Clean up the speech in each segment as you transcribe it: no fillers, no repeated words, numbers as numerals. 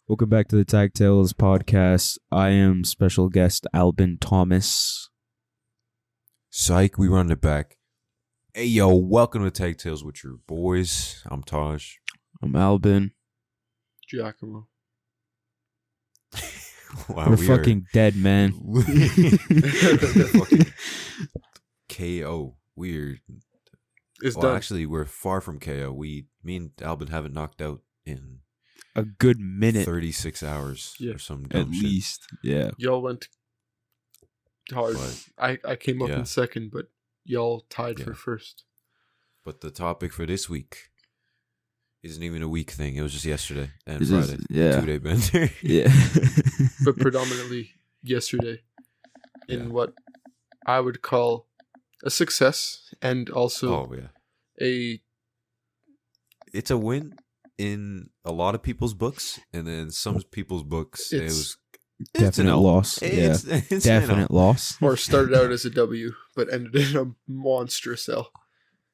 Welcome back to the Tag Tales podcast. I am special guest Albin Thomas. Psych, we run it back. Hey, yo, welcome to Tag Tales with your boys. I'm Taj. I'm Albin. Giacomo. Wow, we're fucking dead, man. Fucking KO. Weird. It's done. Actually, we're far from KO. Me and Albin haven't knocked out in a good minute. 36 hours or some at dumb shit. least. Yeah. Y'all went hard. But, I came up yeah. in second, but y'all tied for first. But the topic for this week isn't even a week thing. It was just yesterday and This Friday. is- yeah. 2-day bender. Yeah. But predominantly yesterday in what I would call a success and also It's a win in a lot of people's books, and then some people's books it was Definite loss. It's Definite loss. or started out as a W, but ended in a monstrous L.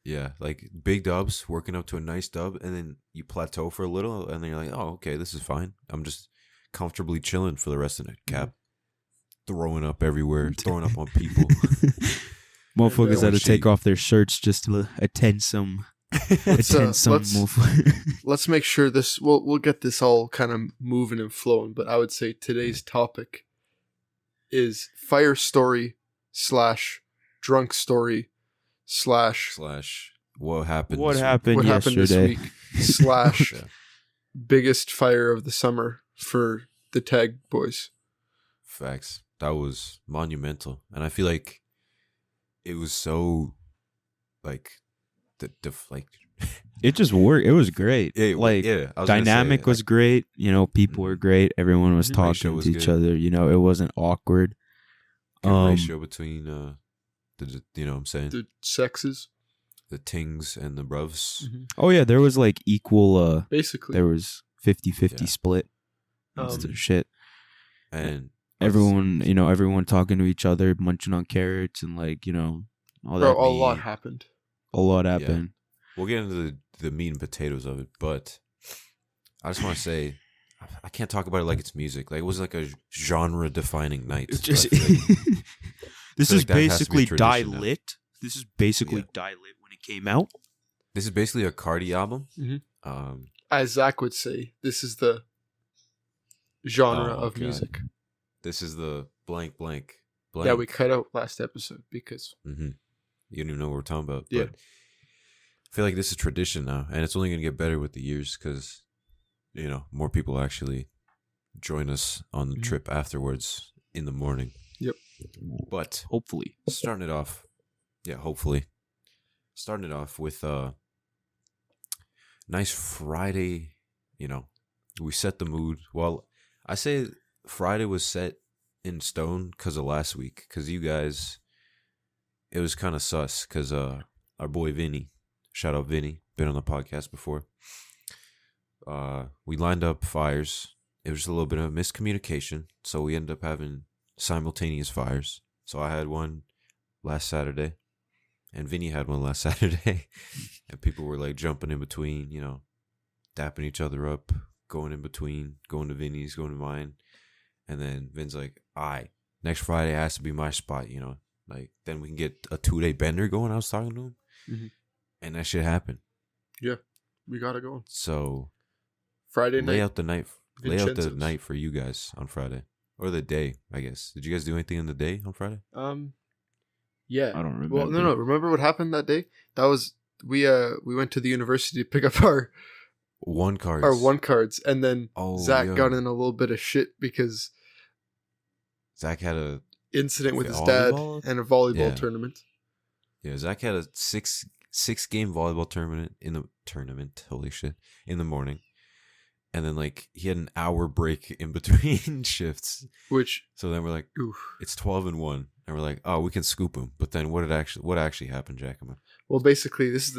Yeah, like big dubs, working up to a nice dub, and then you plateau for a little, and then you're like, oh, okay, this is fine. I'm just comfortably chilling for the rest of the cap. Throwing up everywhere, throwing up on people. Motherfuckers had to Shitty. take off their shirts just to attend some. Let's make sure this we'll get this all kind of moving and flowing, but I would say today's topic is fire story / drunk story / what happened What this week? happened what happened this yesterday? week / Yeah. biggest fire of the summer for the Tag Boys. Facts. That was monumental, and I feel like it was so like It just worked. It was great. I was gonna Dynamic say, was great. People were great. Everyone was Mhm. talking Ratio was to each good. other. It wasn't awkward. good ratio between the you know what I'm saying, The sexes, the tings and the bruvs. Oh yeah, there was like equal. basically. There was 50-50 Yeah. split. Um, Shit. And Everyone talking to each other, munching on carrots, and all that. Bro, a lot happened. A lot happened. we'll get into the meat and potatoes of it, but I just want to say I can't talk about it like it's music. Like it was like a genre defining night. It's just I feel like- this feel is like that has to be basically a tradition now. Die Lit. This is basically Yeah. Die Lit when it came out. this is basically a Cardi album. Mhm. As Zach would say, this is the genre Oh, of God. music. This is the blank. Yeah, we cut out last episode because Mm-hmm. You don't even know what we're talking about. Yeah. But I feel like this is tradition now, and it's only going to get better with the years because, more people actually join us on the Mhm. trip afterwards in the morning. Yep. But Hopefully. starting it off, hopefully. Starting it off with a nice Friday, we set the mood. Well, I say Friday was set in stone because of last week, because you guys, it was kind of sus because our boy Vinny, shout out Vinny, been on the podcast before. We lined up fires. It was just a little bit of miscommunication, so we ended up having simultaneous fires. So I had one last Saturday, and Vinny had one last Saturday, and people were like jumping in between, dapping each other up, going in between, going to Vinny's, going to mine, and then Vin's like, next Friday has to be my spot, like then we can get a 2-day bender going. I was talking to him, Mhm. and that shit happened. we gotta go. So Friday lay night. out the Vincenzo's. night for you guys on Friday, or the day, I guess. Did you guys do anything in the day on Friday? Yeah. I don't remember. Well, no. Remember what happened that day? That was we went to the university to pick up our One card. one cards, and then Zach yo. got in a little bit of shit because Zach had a incident with his dad Volleyball? and a volleyball Yeah. tournament. Zach had a six game volleyball tournament in the tournament. Holy shit! In the morning, and then like he had an hour break in between shifts. Which, So then we're like, oof. it's 12-1, and we're like, oh, we can scoop him. But then what actually happened, Giacomo? Well, basically, this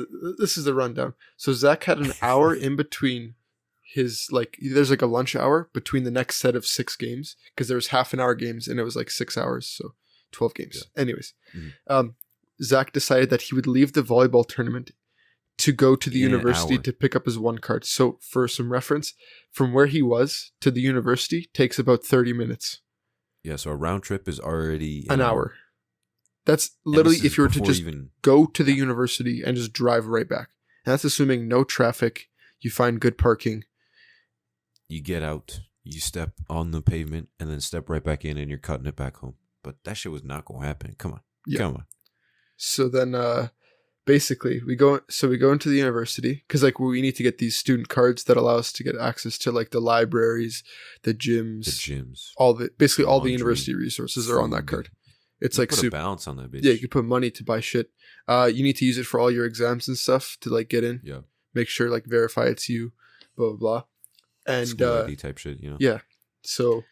is the rundown. So Zach had an hour in between his there's like a lunch hour between the next set of 6 games because there was half an hour games and it was like 6 hours, so 12 games. Yeah. Anyways, Mhm. Zach decided that he would leave the volleyball tournament to go to the In an university hour. to pick up his one card. So for some reference, from where he was to the university takes about 30 minutes. Yeah, so a round trip is already An hour. That's And literally this is if you were to before just even go to the university and just drive right back. And that's assuming no traffic, you find good parking. you get out, you step on the pavement, and then step right back in, and you're cutting it back home. But that shit was not gonna happen. Come on, Yeah. come on. So then basically we go into the university because like we need to get these student cards that allow us to get access to like the libraries, the gyms, The gyms, all the basically all the laundry, university resources are on that food. card. It's You like put a super. balance on that bitch. Yeah, you can put money to buy shit. You need to use it for all your exams and stuff to like get in. Yeah. Make sure like verify it's you, blah blah blah. And School ID type shit, you know. yeah, so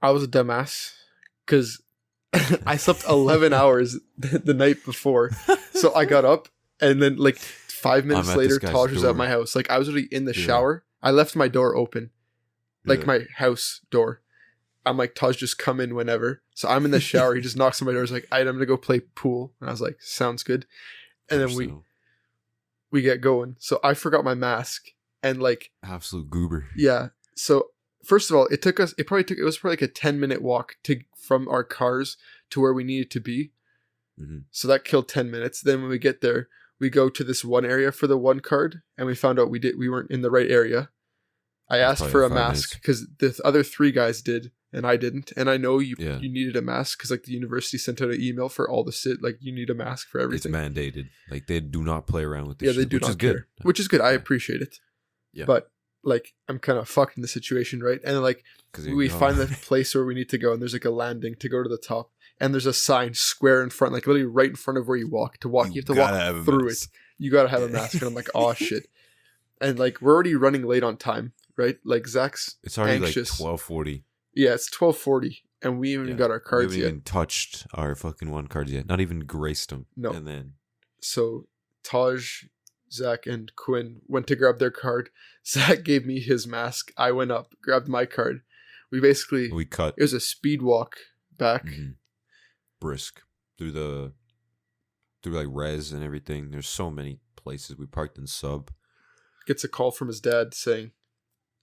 I was a dumbass because I slept 11 hours the night before. So I got up and then like 5 minutes at later, this guy's Taj was door. at my house. Like I was already in the Yeah. shower. I left my door open, like Yeah. my house door. I'm like, Taj, just come in whenever. So I'm in the shower. He just knocks on my door. He's like, I'm gonna go play pool. And I was like, sounds good. And then Personal. we get going. So I forgot my mask. And like, Absolute goober. yeah. So first of all, it was probably like a 10-minute walk from our cars to where we needed to be. hmm So that killed 10 minutes. Then when we get there, we go to this one area for the one card, and we found out we weren't in the right area. I That's asked probably for a 5 mask because the other 3 guys did, and I didn't. And I know you Yeah. needed a mask because like the university sent out an email for all the sit, like you need a mask for It's everything. mandated. Like they do not play around with this. Yeah, they shit, do which not is good. care. Which is good. I Yeah. appreciate it. Yeah. But like I'm kind of fucked in the situation, right? And like 'Cause we find the place where we need to go, and there's like a landing to go to the top, and there's a sign square in front, like literally right in front of where you walk to walk. You have to gotta have a walk through mask. it. You gotta have a mask, and I'm like, oh shit. And like we're already running late on time, right? Like Zach's It's already anxious. like 12:40. Yeah, it's 12:40, and we haven't even got our We cards haven't yet. even touched our fucking one cards yet. Not even graced them. No. And then So Taj, Zach, and Quinn went to grab their card. Zach gave me his mask. I went up, grabbed my card. We basically we cut it was a speed walk back. brisk through like res and everything. There's so many places. We parked in sub. Gets a call from his dad saying,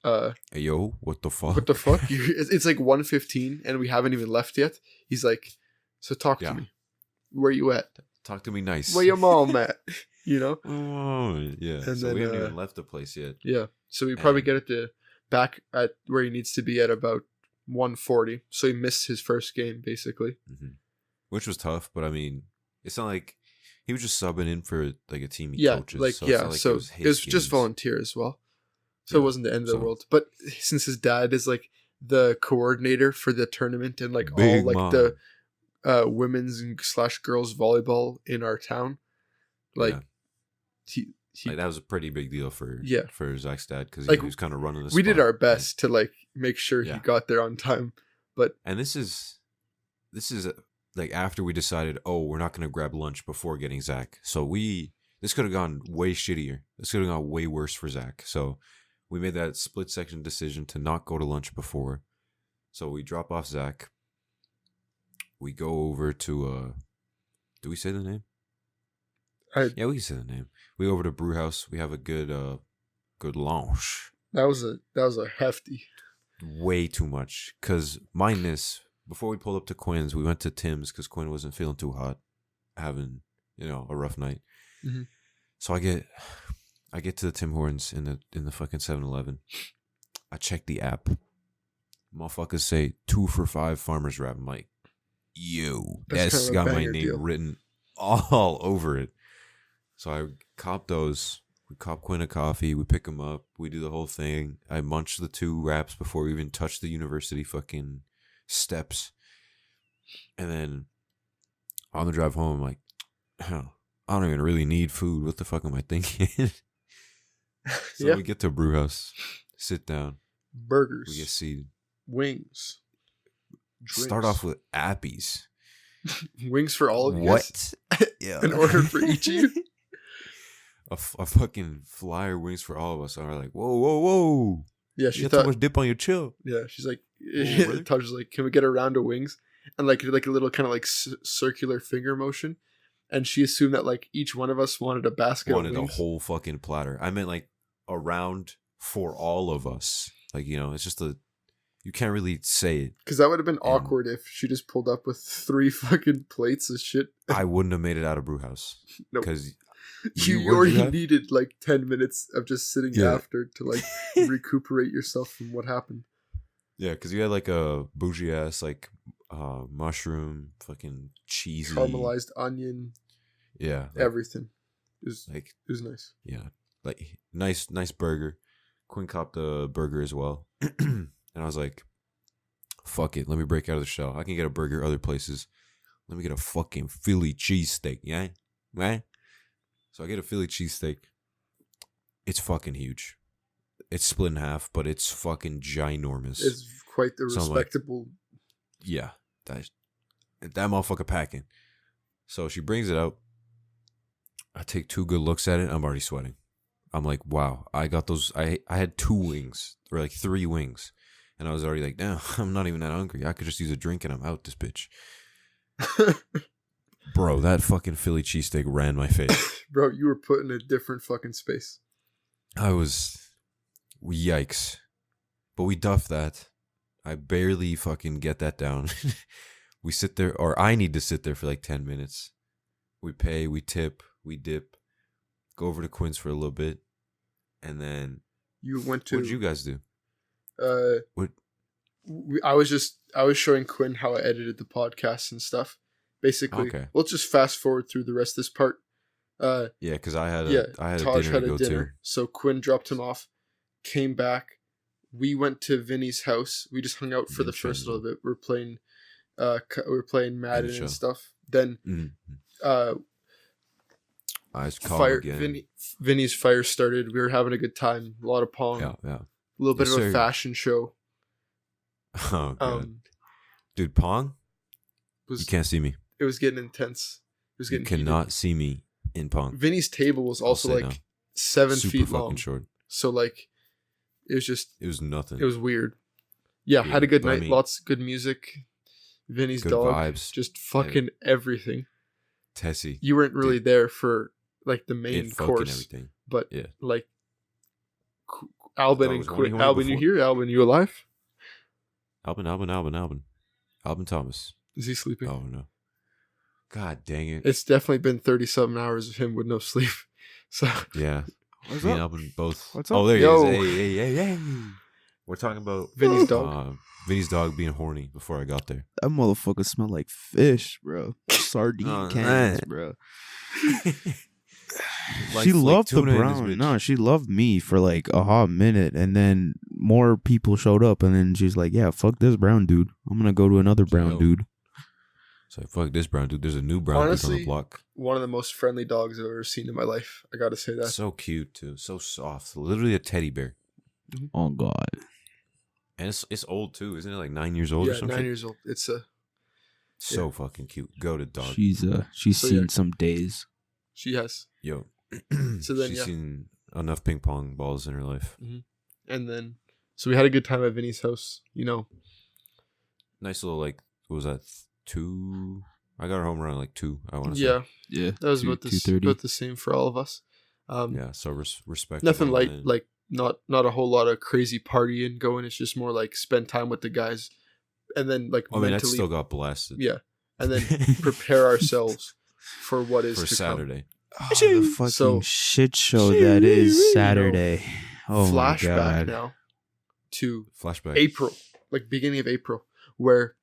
Hey yo, what the fuck? what the fuck? It's like 1:15 and we haven't even left yet. He's like, so talk Yeah. to me. Where you at? Talk to me nice. Where your mom at? You know? Oh, yeah. And so then, we haven't even left the place yet. Yeah. So we probably And- get it to back at where he needs to be at about 1:40. So he missed his first game basically. hmm Which was tough, but I mean, it's not like he was just subbing in for like a team he Yeah, coaches. like so it's yeah. not like So his it was just games. volunteer as well. So it Yeah. wasn't the end of the So- world. But since his dad is like the coordinator for the tournament and like all Big like mom. the women's and / girls volleyball in our town, like Yeah. he Like that was a pretty big deal for Yeah. for Zach's dad because Like, he was kind of running the we did spot. our best to like make sure Yeah. he got there on time. And this is like after we decided, oh, we're not going to grab lunch before getting Zach. So this could have gone way shittier. This could have gone way worse for Zach. So we made that split second decision to not go to lunch before. So we drop off Zach. We go over to do we say the name? Yeah, we can say the name. We go over to Brew House. We have a good lunch. That was a hefty. Way too much. Because before we pulled up to Quinn's, we went to Tim's because Quinn wasn't feeling too hot, having, a rough night. Mhm. So I get to the Tim Hortons in the fucking 7-Eleven. I check the app. Motherfuckers say 2 for $5 farmer's wrap. I'm like, yo, That's that's kind of a got my banger name deal. written all over it. So I cop those. We cop Quinn a coffee. We pick him up. We do the whole thing. I munch the 2 wraps before we even touch the university fucking steps. And then on the drive home, I'm like, oh, I don't even really need food. What the fuck am I thinking? So Yeah. we get to Brew House, sit down, Burgers, we get seated. wings. Start off with Appies. wings for all of you guys? What? Yeah. An order for each of you? A fucking flyer wings for all of us. And we're like, whoa, whoa, whoa. Yeah, You she got too thought. much dip on your chill. Yeah, she's like, really? Taj was like, can we get a round of wings? And like a little kind of like circular finger motion. and she assumed that like each one of us wanted a basket. Wanted of a wings. whole fucking platter. I meant like a round for all of us. Like, you know, it's just you can't really say it. Because that would have been awkward if she just pulled up with 3 fucking plates of shit. I wouldn't have made it out of Brewhouse. Nope. Because you already needed like 10 minutes of just sitting after to like recuperate yourself from what happened. Yeah, because you had like a bougie ass like mushroom, fucking cheesy, caramelized onion. Yeah, like, everything. It was nice. Yeah, like nice burger. Quinn copped the burger as well, and I was like, "Fuck it, let me break out of the shell. I can get a burger other places. Let me get a fucking Philly cheesesteak, yeah, right?" So I get a Philly cheesesteak. It's fucking huge. It's split in half, but it's fucking ginormous. It's quite the So respectable. Like, yeah, that motherfucker packing. So she brings it out. I take 2 good looks at it. I'm already sweating. I'm like, wow, I got those. I had 2 wings, or like 3 wings. And I was already like, damn, I'm not even that hungry. I could just use a drink and I'm out this bitch. Bro, that fucking Philly cheesesteak ran my face. Bro, you were put in a different fucking space. I was, yikes. But we duffed that. I barely fucking get that down. We sit there, or I need to sit there for like 10 minutes. We pay, we tip, we dip, go over to Quinn's for a little bit, and then you went to. What did you guys do? What? I was showing Quinn how I edited the podcast and stuff. Basically, okay. Let's just fast forward through the rest of this part. Yeah, because I had a dinner to go to. So Quinn dropped him off, came back. We went to Vinny's house. We just hung out for the first little bit. We were playing Madden and stuff. Then, Vinny's fire started. We were having a good time. A lot of pong. Yeah. A little bit of a fashion show. Oh god, dude, pong. You can't see me. It was getting intense. It was getting. You cannot see me in pong. Vinny's table was also like 7 feet long. Fucking short. So like, it was nothing. It was weird. Yeah, had a good night. Lots of good music. Vinny's good dog, vibes. Just fucking everything. Tessie, you weren't really there for like the main course, everything. But like Albin and Quinn. Albin, you here? Albin, you alive? Albin Thomas. Is he sleeping? Oh no! God dang it! It's definitely been 30-something hours of him with no sleep. So yeah, what's me up? and Albin both. What's up? Oh, there he is. Hey! We're talking about Vinny's dog. Vinny's dog being horny before I got there. That motherfucker smelled like fish, bro. Sardine cans, bro. She loved the brown. No, she loved me for like a hot minute, and then more people showed up, and then she's like, "Yeah, fuck this brown dude. I'm gonna go to another brown dude." It's like, fuck this brown dude. There's a new brown dude on the block. One of the most friendly dogs I've ever seen in my life. I gotta say that. So cute too. So soft. Literally a teddy bear. Oh god. And it's old too, isn't it? Like 9 years old or something. 9 years old. It's so fucking cute. Go to dog. She's seen some days. She has. Yo. So then she's seen enough ping pong balls in her life. Mm-hmm. And then, so we had a good time at Vinny's house. You know, nice little what was that? 2. I got her home around like 2. I want to say. Yeah. That was about the same for all of us. Yeah. So respect. Nothing like not a whole lot of crazy partying going. It's just more like spend time with the guys, and then like. I mean, I still got blasted. Yeah, and then prepare ourselves for what is for to Saturday. Oh, the fucking shit show that is Saturday. Oh flashback my god! Now to flashback April, like beginning of April, where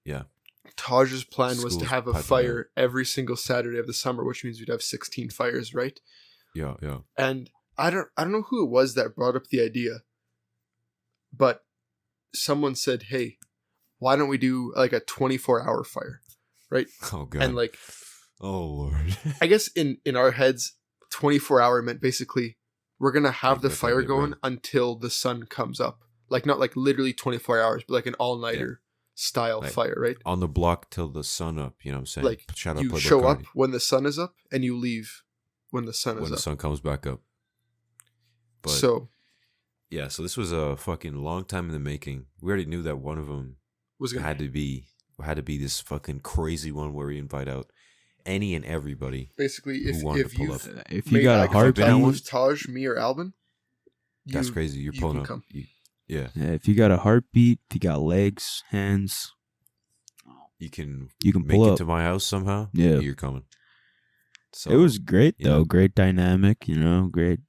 Taj's plan was to have a fire every single Saturday of the summer, which means we'd have 16 fires, right? Yeah. And I don't know who it was that brought up the idea, but someone said, "Hey, why don't we do like a 24-hour fire?" Right? Oh god. And like, oh lord. I guess in our heads, 24-hour meant basically we're gonna have the fire going until the sun comes up. Like not like literally 24 hours, but like an all-nighter style fire, right? On the block till the sun up. You know what I'm saying? Like you show up when the sun is up, and you leave when the sun is up. When the sun comes back up. But, so this was a fucking long time in the making. We already knew that one of them had to be this fucking crazy one where we invite out any and everybody. Basically, who wanted to pull you've up. If you got a heartbeat, with Taj, me, or Albin, That's crazy. You're pulling up. Come. Yeah. if you got a heartbeat, if you got legs, hands, You can pull make up. it to my house somehow. Yeah. You're coming. So It was great though. yeah. Great dynamic, great.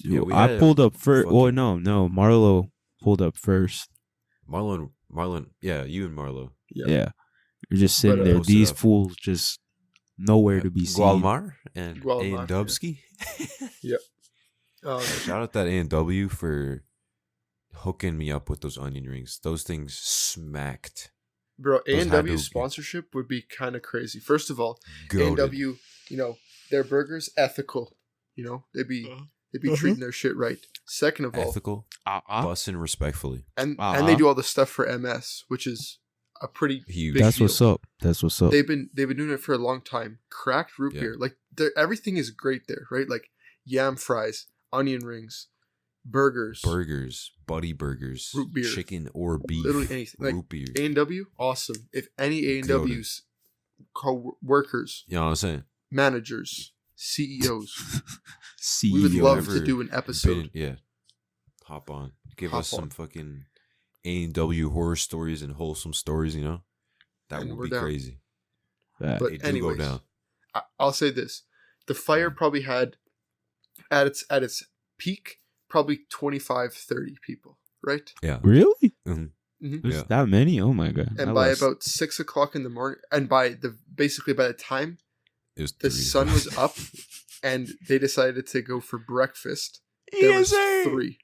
Yeah, we I had pulled up first. fucking- Oh no, Marlo pulled up first. Marlon, yeah, you and Marlo. Yeah, you're just sitting But, there. posted These up. fools just nowhere to be seen. Gualmar and Gualmar, Dubsky. Shout out that A&W for hooking me up with those onion rings. Those things smacked. Bro, Those had A&W to- sponsorship would be kind of crazy. First of all, Goated. A&W, their burgers ethical. They'd be treating their shit right. Second of all, Ethical, bussin' respectfully. and they do all the stuff for MS, which is a pretty Huge. big That's deal. what's up. That's what's up. They've been doing it for a long time. Cracked root Yeah. beer, like everything is great there, right? Like yam fries, onion rings, burgers, Buddy burgers, Root beer. chicken or beef, literally anything. Like root beer. A&W, awesome. If any A&W's co-workers, You know what I'm saying? managers, CEOs, See, we would you love ever to do an episode. Yeah. Hop on. Give Hop us some on. fucking A&W horror stories and wholesome stories, That And would we're be down. crazy. But They do anyways, go down. I'll say this: the fire probably had at its peak probably 25, 30 people, right? Yeah. really? Mhm. Mm-hmm. There's that many? Oh my god! And by about 6 o'clock in the morning, and by the time It was the 3 to sun 5. was up, and they decided to go for breakfast, there was 3.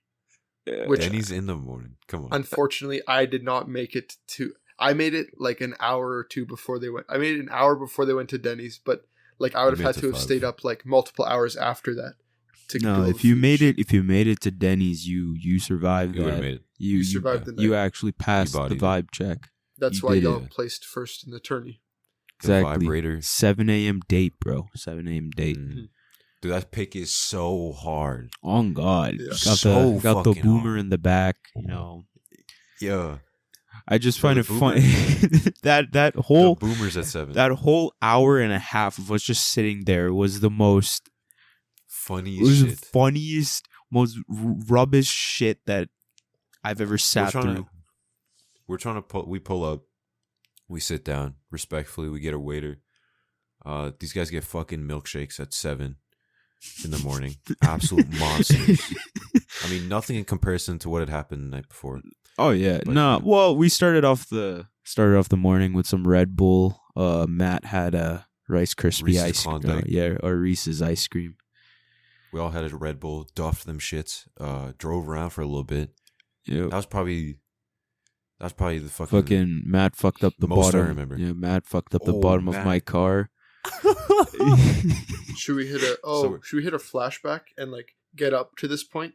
Which Denny's in the morning. Come on. unfortunately I did not make it to. I made it like an hour or two before they went. I made it an hour before they went to Denny's, but like I would have made had it to to have 5. stayed up like multiple hours after that. No, go if you food. made it to Denny's, you survived You would that. have made it. You survived the night. You actually passed the bodied it. vibe check. That's you why did y'all it. placed first in the tourney. The Exactly. vibrator. 7 a.m. date, bro. 7 a.m. date. Mm. Dude, that pick is so hard. On God, Yeah. got the fucking boomer hard. in the back. Yeah. I just For find the it funny that The whole boomers at 7. that whole hour and a half of us just sitting there was the most. It Funniest was the shit. funniest, most rubbish shit that I've ever sat through. We pull up, we sit down respectfully, we get a waiter. These guys get fucking milkshakes at 7 in the morning. Absolute monsters. I mean, nothing in comparison to what had happened the night before. Oh yeah, But, no. yeah. Well, we started off the morning with some Red Bull. Matt had a Rice Krispie Reese's ice cream. Klondike. Or Reese's ice cream. We all had a Red Bull, duffed them shits, drove around for a little bit. Yeah. That was probably the Fucking Matt fucked up the most I bottom. remember. Yeah, Matt fucked up the Oh, bottom of Matt. my car. Should we hit a flashback and like get up to this point,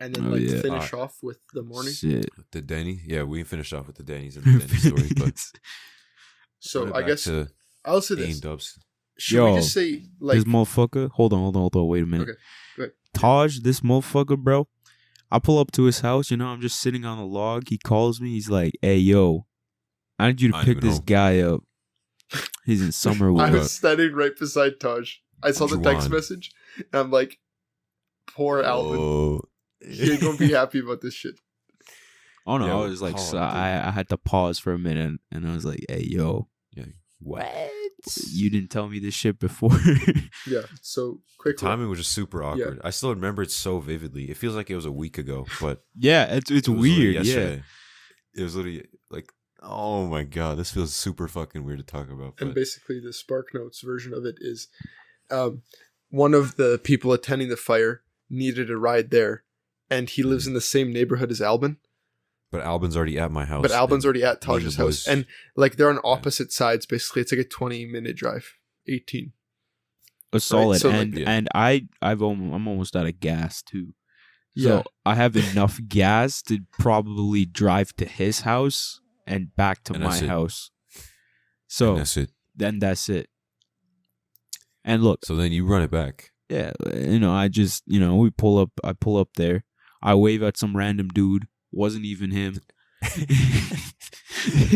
and then Oh, yeah. finish off with the morning? Shit. the Denny. Yeah, we finished off with the Denny's and the Denny story. But So running I back guess to I'll say this: A&Dubs. should we Yo, just say like This motherfucker. Hold on. Wait a minute. Okay, go ahead. Taj, this motherfucker, bro. I pull up to his house. I'm just sitting on a log. He calls me. He's like, "Hey, yo, I need you to I ain't pick even this home." guy up. He's in I Summerwood." was standing right beside Taj. I saw the text Juwan. message, and I'm like, "Poor Alvin. Oh. He ain't gonna be happy about this shit." Oh no, Yeah, I was like, oh, so dude. I had to pause for a minute, and I was like, "Hey, yo, What? you didn't tell me this shit before." Yeah. So quick. Timing was just super awkward. I still remember it so vividly. It feels like it was a week ago, but Yeah, it's it was literally weird. Yeah, yesterday. It was literally like, oh my god, this feels super fucking weird to talk about. And But basically, the Spark Notes version of it is, one of the people attending the fire needed a ride there, and he lives in the same neighborhood as Albin. Albin's already at my house. But Albin's and already at Taj's neither house, was- and like they're on opposite sides. Basically, it's like a 20-minute drive, 18. a solid. so, like, and yeah. and I'm almost out of gas too. So Yeah. I have enough gas to probably drive to his house and back to And my that's it. house. and So that's it. then that's it. And look, So then you run it back. yeah, I just, I pull up there. I wave at some random dude. Wasn't even him.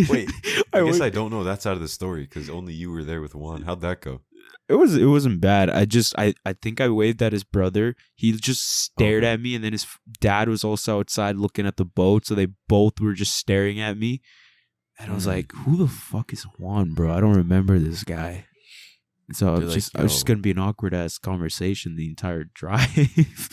Wait, I guess I don't know that side of the story because only you were there with Juan. How'd that go? It wasn't bad. I think I waved at his brother. He just stared at me, and then his dad was also outside looking at the boat, so they both were just staring at me. And I was like, "Who the fuck is Juan, bro? I don't remember this guy." And so I was just gonna be an awkward ass conversation the entire drive.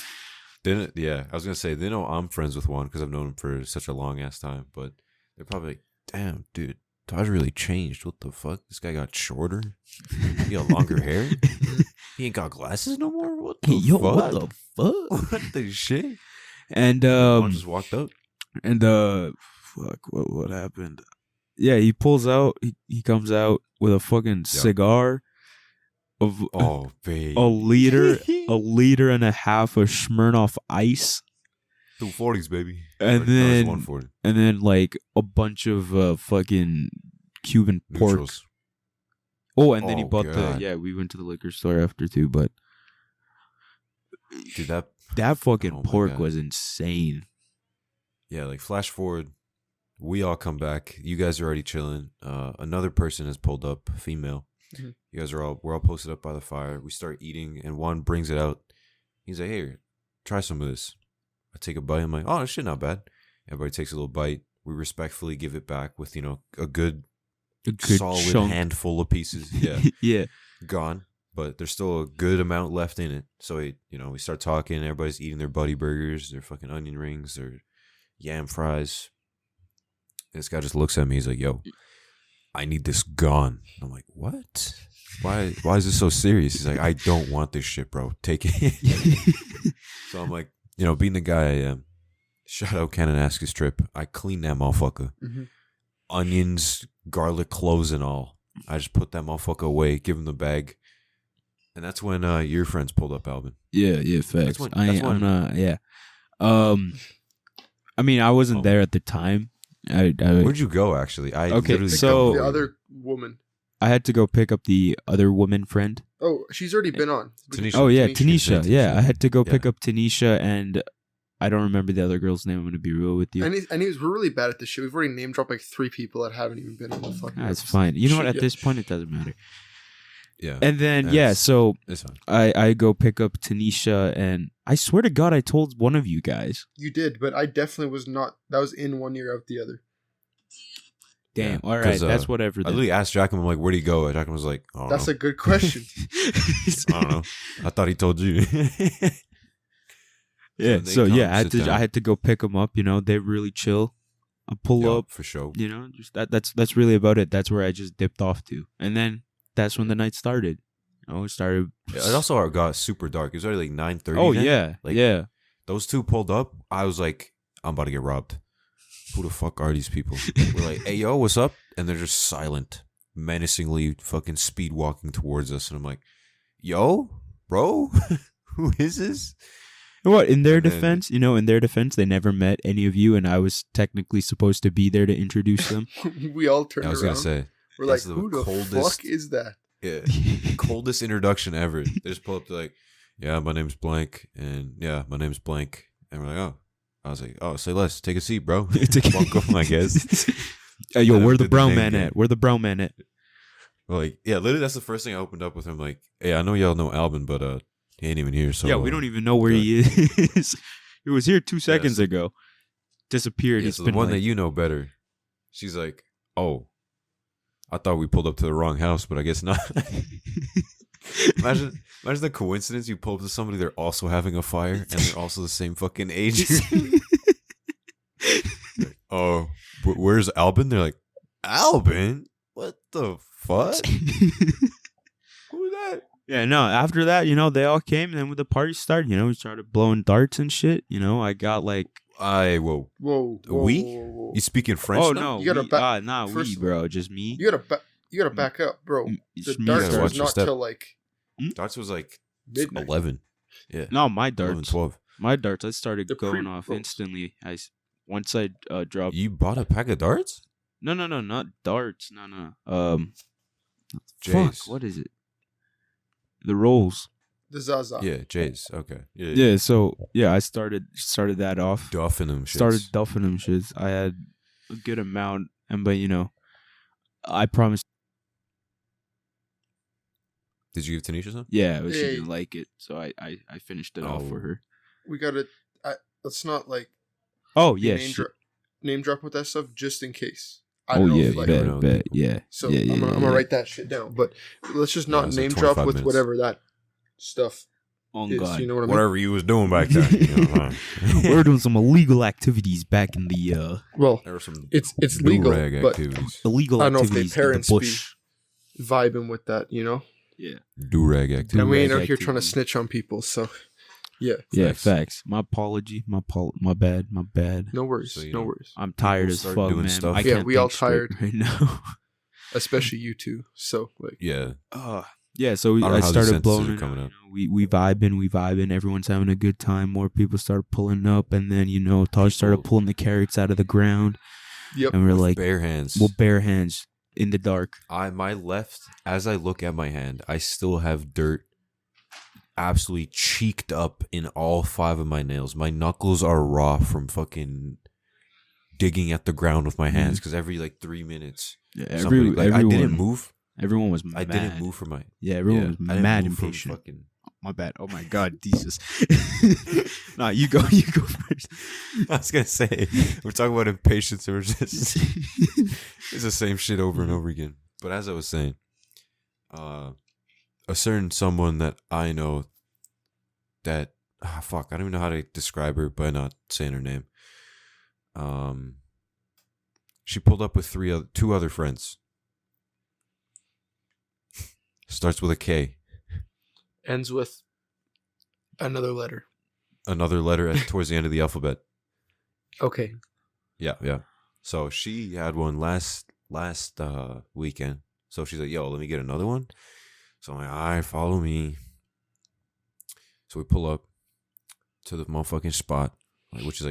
Then I was gonna say they know I'm friends with Juan because I've known him for such a long ass time, but they're probably like, "Damn, dude. Taj really changed. What the fuck? This guy got shorter. He got longer hair. He ain't got glasses no more. What the fuck? What the fuck? What the shit?" And Juan just walked up. And fuck, what happened? Yeah, he pulls out. He comes out with a fucking cigar of babe. a liter and a half of Smirnoff Ice. 240s, baby. And then like a bunch of fucking Cuban pork. Neutrals. Oh, and then he bought we went to the liquor store after too, but dude, that fucking pork was insane. Yeah, like flash forward, we all come back. You guys are already chilling. Another person has pulled up, female. Mm-hmm. You guys we're all posted up by the fire. We start eating, and one brings it out. He's like, "Hey, try some of this." I take a bite. I'm like, "Oh, this shit not bad." Everybody takes a little bite. We respectfully give it back with, a good solid chunk. Handful of pieces. Yeah. Yeah. Gone. But there's still a good amount left in it. So, we start talking. Everybody's eating their buddy burgers, their fucking onion rings, their yam fries. And this guy just looks at me. He's like, "Yo, I need this gone." I'm like, "What? Why is this so serious?" He's like, "I don't want this shit, bro. Take it." So I'm like, being the guy I am, shout out Kananaskis trip. I clean that motherfucker. Mm-hmm. Onions, garlic cloves and all. I just put that motherfucker away, give him the bag. And that's when your friends pulled up, Alvin. Yeah, facts. I mean, I wasn't there at the time. Where'd you go, actually? So the other woman. I had to go pick up the other woman friend. Oh, she's already been on. Tanisha. Oh, yeah, Tanisha. Yeah, I had to go pick up Tanisha, and I don't remember the other girl's name. I'm going to be real with you. We're really bad at this shit. We've already name dropped like 3 people that haven't even been on the fucking That's fine. You know what? At this point, it doesn't matter. Yeah. And then, so I go pick up Tanisha, and I swear to God, I told one of you guys. You did, but I definitely was not. That was in one ear, out the other. Damn. Yeah, all right. That's whatever. I literally asked Jacqueline, I'm like, "Where'd he go?" And Jacqueline was like, "I don't know." That's a good question. I don't know. I thought he told you. Yeah. So I had to go pick them up. They're really chill. I pull up for sure. Just that's really about it. That's where I just dipped off to, and then that's when the night started. It started. It also got super dark. It was already like 9:30. Oh yeah, yeah. Those two pulled up. I was like, "I'm about to get robbed." Who the fuck are these people? We're like, "Hey, yo, what's up?" And they're just silent, menacingly fucking speed walking towards us. And I'm like, "Yo, bro, who is this?" What, in their defense, they never met any of you, and I was technically supposed to be there to introduce them. We all turned around. I was going to say. We're like, who the fuck is that? Yeah, coldest introduction ever. They just pull up, they're like, "Yeah, my name's blank," and "Yeah, my name's blank." And we're like, "Oh." I was like, "Oh, say less. Take a seat, bro." Welcome, I guess. Yo, where the brown man at? Where the brown man at? Like, yeah, literally, that's the first thing I opened up with him. Like, "Hey, I know y'all know Albin, but he ain't even here." So yeah, we don't even know where he is. He was here 2 seconds ago. Disappeared. Yeah, so the one that you know better. She's like, "Oh, I thought we pulled up to the wrong house, but I guess not." Imagine the coincidence. You pull up to somebody, they're also having a fire, and they're also the same fucking age. Like, "Oh, where's Albin?" They're like, "Albin? What the fuck? Who's that?" Yeah, no, after that, they all came, and then when the party started, we started blowing darts and shit. I got like... Whoa. You speaking French? Oh, now? no. You gotta bro. Just me. You gotta back up, bro. The darts was not till like... Darts was like midnight. 11. Yeah. No, my darts. 11, 12. My darts, I started going off instantly. Once I dropped... You bought a pack of darts? No, not darts. No. Jays. Fuck, what is it? The rolls. The Zaza. Yeah, Jays. Okay. Yeah, so, I started that off. Duffing them shits. Started duffing them shits. I had a good amount, but I promised. Did you give Tanisha some? Yeah, but she Yeah. didn't like it, so I finished it off for Oh. her. We gotta. Let's not like Oh be yeah, name drop with that stuff just in case. I oh don't know yeah, if, like, bet. bet, yeah. So yeah, I'm gonna write that shit down. But let's just not it's like name drop 25 with minutes. whatever that stuff On is. God, You know what I mean? Whatever you was doing back then. we were doing some illegal activities back in the Well, There were some it's legal, do-rag but activities. illegal I don't know if activities their in the parents be bush. vibing with that. Do-rag activities. And we ain't rag out here trying to activities. snitch on people. So yeah, Yeah, Facts. facts. My apology. My bad. no worries, So, no worries. I'm tired People as start fuck, doing man. stuff. I Yeah, can't we all think straight tired. right now. Especially you two. So like, Yeah. Yeah, so I don't know I how these started sentences blowing are it coming out. up. We vibing. Everyone's having a good time. More people started pulling up, and then Taj started People- pulling the carrots out of the ground, yep. and we're With like, bare hands. well, bare hands in the dark. My left, as I look at my hand, I still have dirt absolutely cheeked up in all 5 of my nails. My knuckles are raw from fucking digging at the ground with my hands because every like 3 minutes, Yeah, somebody, like, I didn't move. Everyone was I mad. didn't move from my. Yeah, everyone was I didn't mad move from impatient. fucking- My bad. Oh my God, Jesus. Nah, you go first. I was gonna say we're talking about impatience, and we're just it's the same shit over and over again. But as I was saying, a certain someone that I know that I don't even know how to describe her by not saying her name. She pulled up with 2 other friends. Starts with a K. Ends with another letter. Another letter towards the end of the alphabet. Okay. Yeah. So she had one last weekend. So she's like, "Yo, let me get another one." So I'm like, "All right, follow me." So we pull up to the motherfucking spot, which is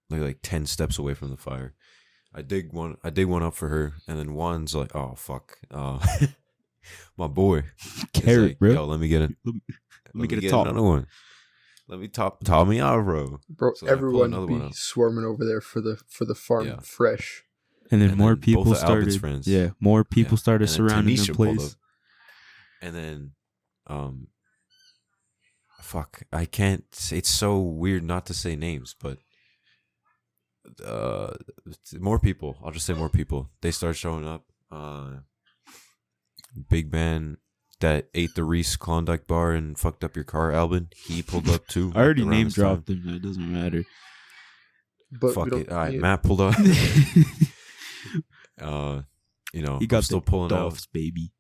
like 10 steps away from the fire. I dig one up for her, and then Juan's like, "Oh fuck, my boy, Carrot, like, bro. Yo, let me get it. Let me get a top. another one. Let me top me out, bro." Bro, So I pull everyone another be one out. swarming over there for the farm Yeah. fresh. And then And more then people both of Albert's started. friends. Yeah, more people Yeah. started And then surrounding Tanisha the pulled place. up. And then, fuck, I can't say, it's so weird not to say names, but more people. I'll just say more people. They start showing up. Big man that ate the Reese Klondike bar and fucked up your car, Albin. He pulled up too. I already around name this time. dropped them. It doesn't matter. But Fuck we don't, it. All right, yeah. Matt pulled up. He I'm got still the pulling out. Dolphs, baby.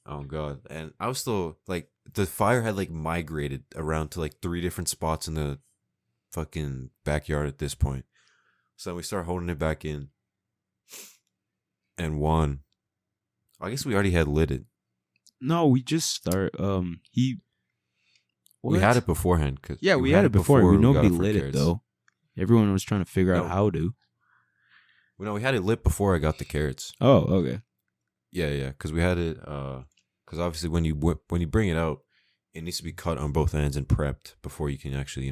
Oh god. And I was still like the fire had like migrated around to like 3 different spots in the fucking backyard at this point. So we start holding it back in. And Juan, I guess we already had lit it. No, we just start. We We had it beforehand. Yeah, we had it before. We got nobody for lit it carrots. though. Everyone was trying to figure out No. how to. Well, no, we had it lit before I got the carrots. Oh, okay. Yeah, because we had it. Because obviously when you bring it out, it needs to be cut on both ends and prepped before you can actually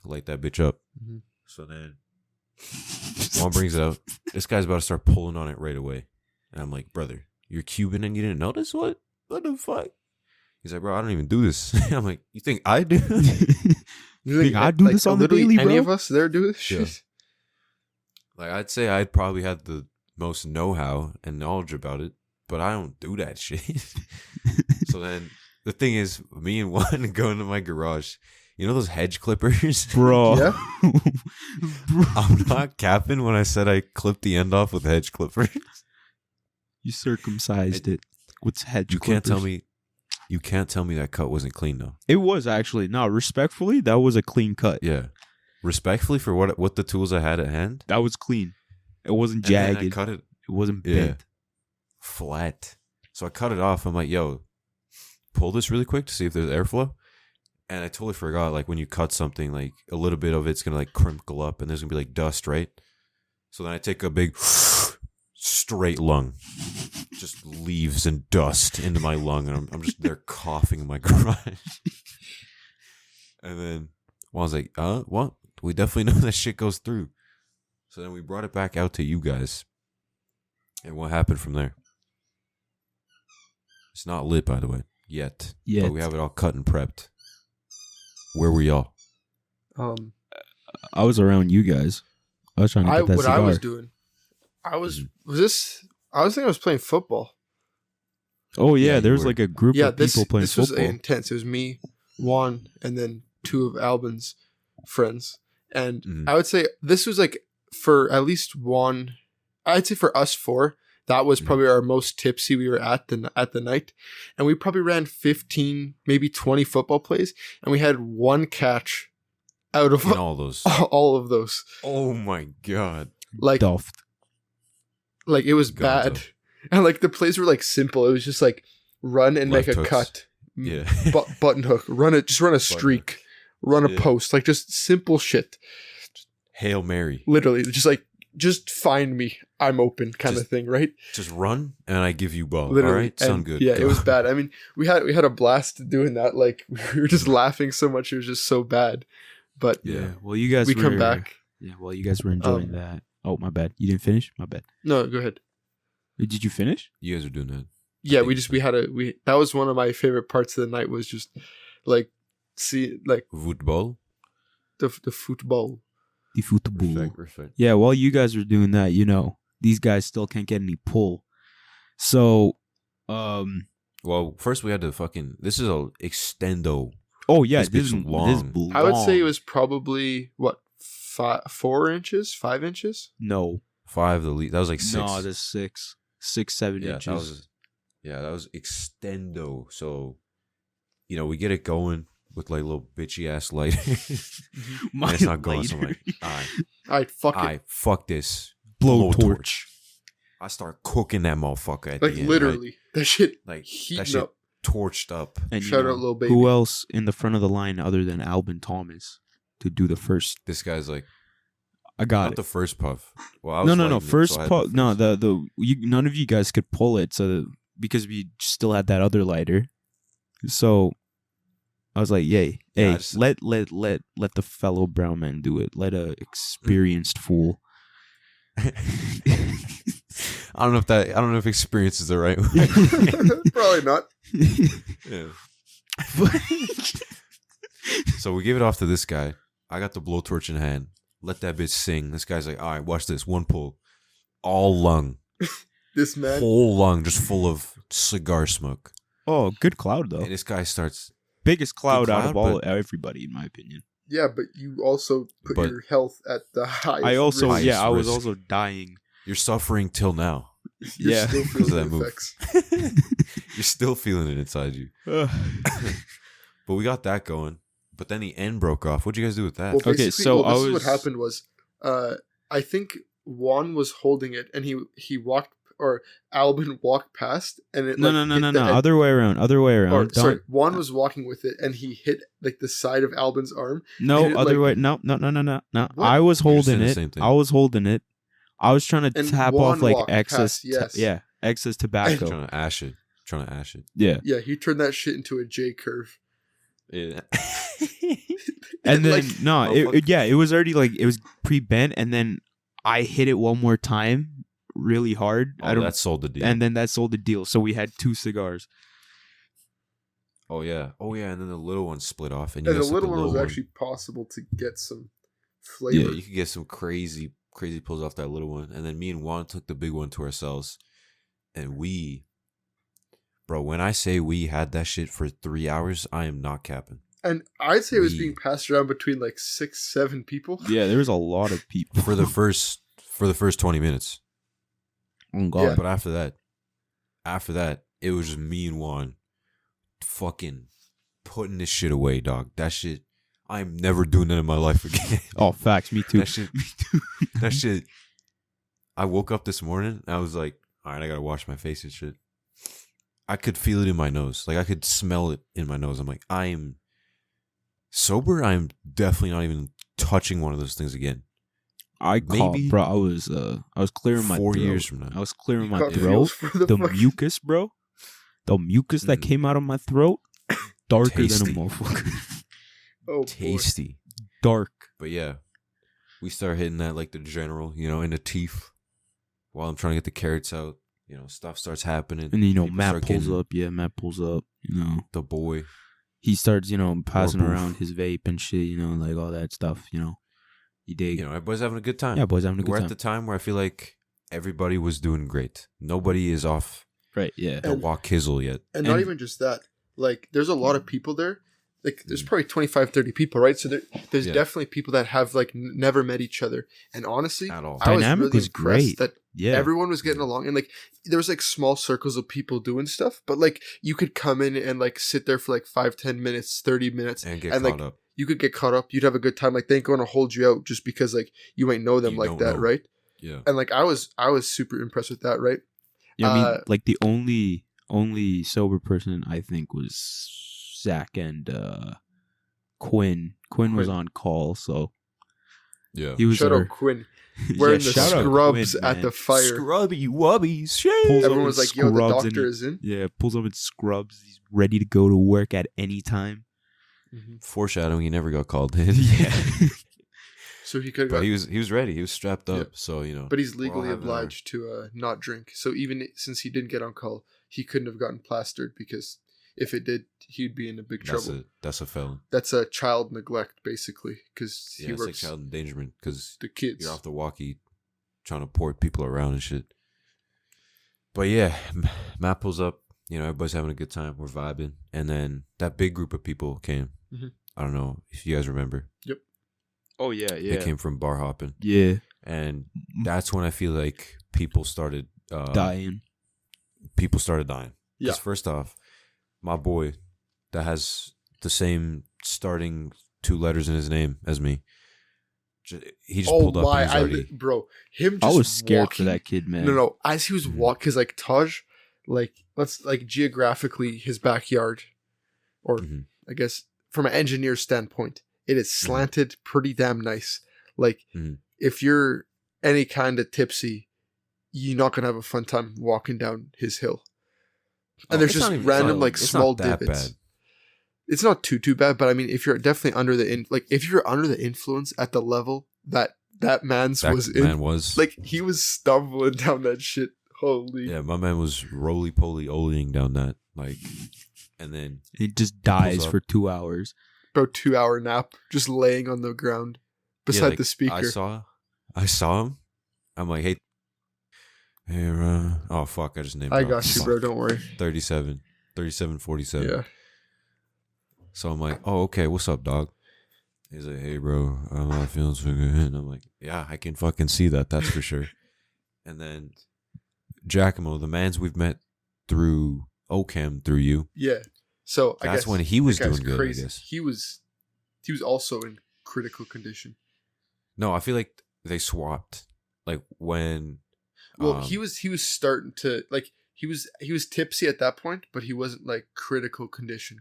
light that bitch up. Mhm. So then Juan brings it out. This guy's about to start pulling on it right away, and I'm like, "Brother, you're Cuban and you didn't notice? What the fuck?" He's like, "Bro, I don't even do this." I'm like, "You think I do?" You Think I do this on the literally daily, Any bro? of us there do this Yeah. shit? Like, I'd say I'd probably had the most know-how and knowledge about it, but I don't do that shit. So then the thing is, me and Juan go into my garage. You know those hedge clippers? Bro. Yeah. Bro. I'm not capping when I said I clipped the end off with hedge clippers. You circumcised it. What's hedge You can't tell clippers? me. You can't tell me that cut wasn't clean though. It was actually. No, respectfully, that was a clean cut. Yeah, respectfully for what the tools I had at hand. That was clean. It wasn't And then jagged. I cut it It wasn't Yeah. bent. flat. So I cut it off. I'm like, "Yo, pull this really quick to see if there's airflow." And I totally forgot, like when you cut something, like a little bit of it's gonna like crinkle up, and there's gonna be like dust, right? So then I take a big straight lung, just leaves and dust into my lung, and I'm just there coughing in my garage. And then Juan's like, "What? We definitely know that shit goes through." So then we brought it back out to you guys. And what happened from there? It's not lit, by the way, yet. Yet. But we have it all cut and prepped. Where were y'all? I was around you guys. I was trying to get that what cigar. I was doing, I was thinking I was playing football. Oh yeah, Yeah, there you was were. like a group of people playing this football. was intense. It was me, Juan, and then two of Albin's friends. And Mhm. I would say this was like for at least one. I'd say for us four, that was probably our most tipsy we were at the night, and we probably ran 15, maybe 20 football plays, and we had one catch out of In all those. all of those. Oh my god. Like Duffed. like it was Gonzo. bad, and like the plays were like simple. It was just like run and Left make a hooks. cut, Yeah. button hook, run a streak, run a Yeah. post, like just simple shit. Hail Mary. Literally, just find me, I'm open, kind of Just- thing, right? Just run and I give you ball. Literally, All right? Sound and, good. Yeah, Go. it was bad. I mean, we had a blast doing that. Like we were just laughing so much, it was just so bad. But Yeah. Well, you guys we were, come back. Yeah. Well, you guys were enjoying that. Oh, my bad. You didn't finish. My bad. No, go ahead. Did you finish? You guys are doing that. Yeah, think that was one of my favorite parts of the night, was just like see like Football. the football. The football. Respect. Yeah, while you guys were doing that, these guys still can't get any pull. So, Well, first we had to this is a extendo. oh yeah, This this bitch is long. long. I would say it was probably 4 inches, 5 inches. No, 5 the lead. That was like 6. no, that's 7 yeah, inches. that was extendo. So, we get it going with like little bitchy ass light. Mine And it's not going. So I'm later. like, all Alright, fuck right, it. fuck this. Blowtorch. I start cooking that motherfucker at Like the end. literally, that shit Right? Like heating that shit up. torched up. And Shout out, little baby. who else in the front of the line other than Albin Thomas to do the first? This guy's like, I got not it. the first puff. Well, I was No. lighting it, First so I had puff. the No, first. none of you guys could pull it, because we still had that other lighter. So I was like, "Yay, Yeah, hey, I just- let the fellow brown man do it. Let a experienced fool." I don't know if experience is the right word. Probably not. Yeah. So we give it off to this guy. I got the blowtorch in hand. Let that bitch sing. This guy's like, all right, watch this. One pull. All lung. This man. Whole lung just full of cigar smoke. Oh, good cloud though. And this guy starts, Biggest cloud out of cloud, all but- everybody, in my opinion. Yeah, but you also put But- your health at the highest. I also, risk. Highest I was risk. also dying. you're suffering till now. You're yeah. still Because of feeling that the move. effects. You're still feeling it inside you. But we got that going. But then the end broke off. What'd you guys do with that? Well, Okay, basically, so this I is what was- happened was, I think Juan was holding it, and he walked, or Albin walked past, and it No. hit the end- Other way around. Or, Don't- sorry, Juan was walking with it, and he hit like the side of Albin's arm. No, And it, other like- way. No. What? I was You're saying holding the it. same thing. I was holding it. I was trying to And tap Juan off like walked excess. past, yes. Excess tobacco. Trying to ash it. Yeah. Yeah, he turned that shit into a J curve. Yeah. And then Like- no, Oh, fuck. it was already like it was pre-bent, and then I hit it one more time really hard. I don't. That sold the deal. And then that sold the deal. So we had 2 cigars. Oh yeah. And then the little one split off, and, And you the guys took little one was actually possible to get some flavor. Yeah, you could get some crazy pulls off that little one, and then me and Juan took the big one to ourselves, and when I say we had that shit for 3 hours, I am not capping. And I'd say it was We- being passed around between like 6-7 people. Yeah, there was a lot of people For the first 20 minutes. Oh God. Yeah. But after that, it was just me and Juan fucking putting this shit away, dog. That shit, I'm never doing that in my life again. Oh, facts. Me too. That shit, that shit. I woke up this morning and I was like, all right, I gotta wash my face and shit. I could feel it in my nose. Like I could smell it in my nose. I'm like, I am sober. I'm definitely not even touching one of those things again. I caught, maybe bro. I was clearing my 4 throat. years from now. I was clearing my Caught throat. feels for the The fuck- mucus, bro. The mucus that Mm. came out of my throat, darker Tasty. than a motherfucker. Oh, boy. Tasty. Dark. But yeah, we start hitting that like the general, in the teeth. While I'm trying to get the carrots out, stuff starts happening. And People Matt start pulls getting up. Yeah, Matt pulls up. the boy. He starts, passing boof. around his vape and shit. Like all that stuff. You dig? Everybody's having a good time. Yeah, boys having a good We're time. at the time where I feel like everybody was doing great. Nobody is off Right. Yeah. the walk kizzle yet. And not even just that. Like, there's a lot of people there. Like, there's probably 25, 30 people, right? So there's definitely people that have, like, never met each other. And honestly, At all. I Dynamic was was really impressed great. that Yeah. everyone was getting along. And, like, there was, like, small circles of people doing stuff. But, like, you could come in and, like, sit there for, like, 5, 10 minutes, 30 minutes. And get and, caught like, up. you could get caught up. You'd have a good time. Like, they ain't going to hold you out just because, like, you might know them You like don't that, know. right? Yeah. And, like, I was super impressed with that, right? Yeah, I mean, like the only sober person I think was Zach and Quinn. Quinn was on call, so Yeah. he was Shout our, out Quinn. Wearing the shout out scrubs Quinn, at man. the fire. Scrubby wubbies. Shit. Pulls up Everyone in was like, yo, the scrubs doctor and is in. Yeah, pulls up in scrubs. He's ready to go to work at any time. Foreshadowing, he never got called in. Yeah. So he could have But got, he was ready. He was strapped up. Yeah. So, but he's we're all legally having our- obliged to not drink. So even since he didn't get on call, he couldn't have gotten plastered because if it did, he'd be in a big trouble. That's a felon. That's a child neglect, basically, because Yeah, he it's like works child endangerment because the kids. you're off the walkie trying to port people around and shit. But yeah, Matt pulls up. Everybody's having a good time. We're vibing. And then that big group of people came. Mhm. I don't know if you guys remember. Oh yeah, They came from bar hopping. yeah. And that's when I feel like people started Dying. People started dying. Yeah. Because first off, my boy that has the same starting 2 letters in his name as me, he just pulled up and he's already... bro, him just I was scared walking, for that kid, man. No, as he was walking, because like Taj, like let's like geographically his backyard, or Mhm. I guess from an engineer standpoint, it is slanted pretty damn nice. Like Mhm. if you're any kind of tipsy, you're not gonna have a fun time walking down his hill. And there's It's just not even- random like it's small not that divots. bad. It's not too bad, but I mean, if you're definitely under the if you're under the influence at the level that man's That was man in, was... like he was stumbling down that shit. Holy, Yeah, my man was roly-poly olying down that. Like, and then... He just dies pulls up. for 2 hours. about 2-hour nap, just laying on the ground beside Yeah, like, the speaker. I saw him. I'm like, hey, oh fuck! I just named. I got you, bro. Don't worry. 3747. Yeah, So I'm like, oh okay, what's up, dog? He's like, hey, bro, I'm not feeling so good. And I'm like, yeah, I can fucking see that. That's for sure. And then Giacomo, the mans we've met through Ocam, through you. yeah. So I That's guess when he was that guy's doing good. crazy. I guess. He was also in critical condition. No, I feel like they swapped. Like when. Well, he was starting to like he was tipsy at that point, but he wasn't like critical condition.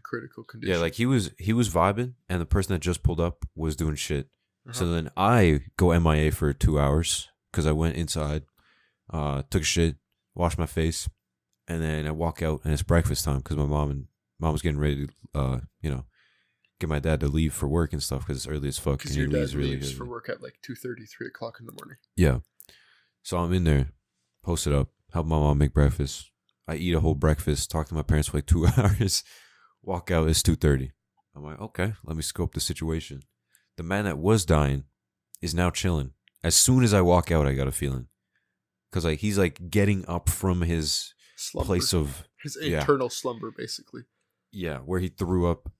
Yeah, like he was vibing, and the person that just pulled up was doing shit. So Uh-huh. then I go MIA for 2 hours because I went inside, took a shit, washed my face, and then I walk out and it's breakfast time because my mom was getting ready to, get my dad to leave for work and stuff because it's early as fuck. because And your he dad leaves really leaves early. for work at like 2:30, 3 o'clock in the morning. Yeah. So I'm in there, posted up, help my mom make breakfast. I eat a whole breakfast, talk to my parents for like 2 hours, walk out, it's 2:30. I'm like, okay, let me scope the situation. The man that was dying is now chilling. As soon as I walk out, I got a feeling. Because like he's like getting up from his Slumber. place of, his yeah. internal slumber, basically. yeah, where he threw up,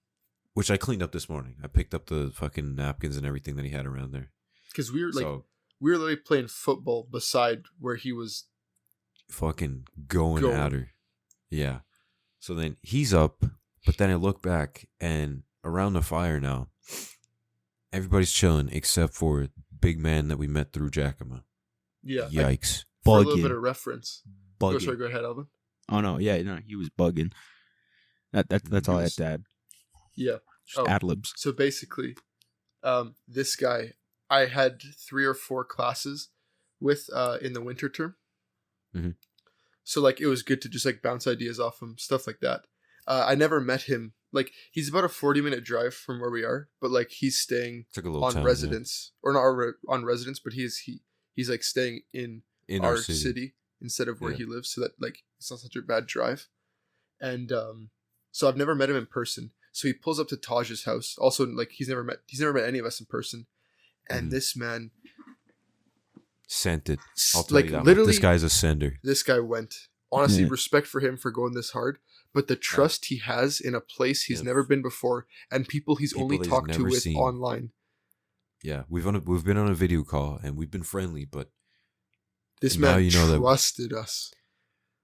which I cleaned up this morning. I picked up the fucking napkins and everything that he had around there. Because we were like So we were literally playing football beside where he was. fucking going at her. Yeah. So then he's up, but then I look back and around the fire now, everybody's chilling except for big man that we met through Giacomo. Yeah. Yikes. For a little Bugging. bit of reference. Oh, sorry, Bugging. go ahead, Alvin. Oh no, yeah, no, he was bugging. That's all I had to add. Yeah. Just Oh. ad libs. So basically, this guy, I had 3 or 4 classes with in the winter term. Mhm. So like it was good to just like bounce ideas off him, stuff like that. I never met him Like he's about a 40-minute drive from where we are, but like he's staying It's like a little on town, residence or not on residence, but he's like staying in yeah. In our our city. city instead of where Yeah. he lives, so that like it's not such a bad drive. And so I've never met him in person. So he pulls up to Taj's house. Also, like he's never met any of us in person. And Mhm. this man Sent it. I'll tell like you that. literally This guy's a sender. this guy went. Honestly, Yeah. respect for him for going this hard, but the trust he has in a place he's Yeah. never been before and people he's People only that he's talked to never with seen. online. Yeah, we've been on a video call and we've been friendly, but This Now man you know that- trusted us.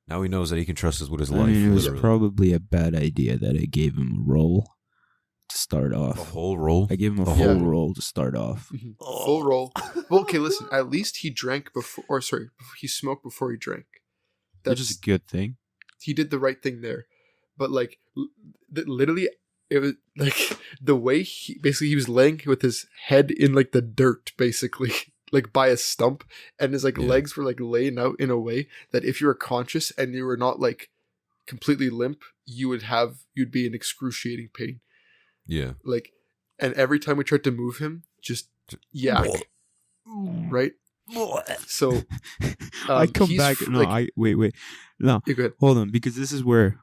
now he knows that he can trust us with his I life. mean, it was literally. probably a bad idea that I gave him a roll to start The off. whole roll. I gave him a the full whole- roll to start off. Full roll. Well, okay, listen. At least he drank before, or sorry, he smoked before he drank. Which is a good thing. He did the right thing there, but like literally, it was like the way he was laying with his head in like the dirt, basically, like by a stump, and his like Yeah. legs were like laying out in a way that if you were conscious and you were not like completely limp, you'd be in excruciating pain. Yeah. Like, and every time we tried to move him, just yak, right? So I come he's back. No, like- wait. No, you go ahead. hold on, because this is where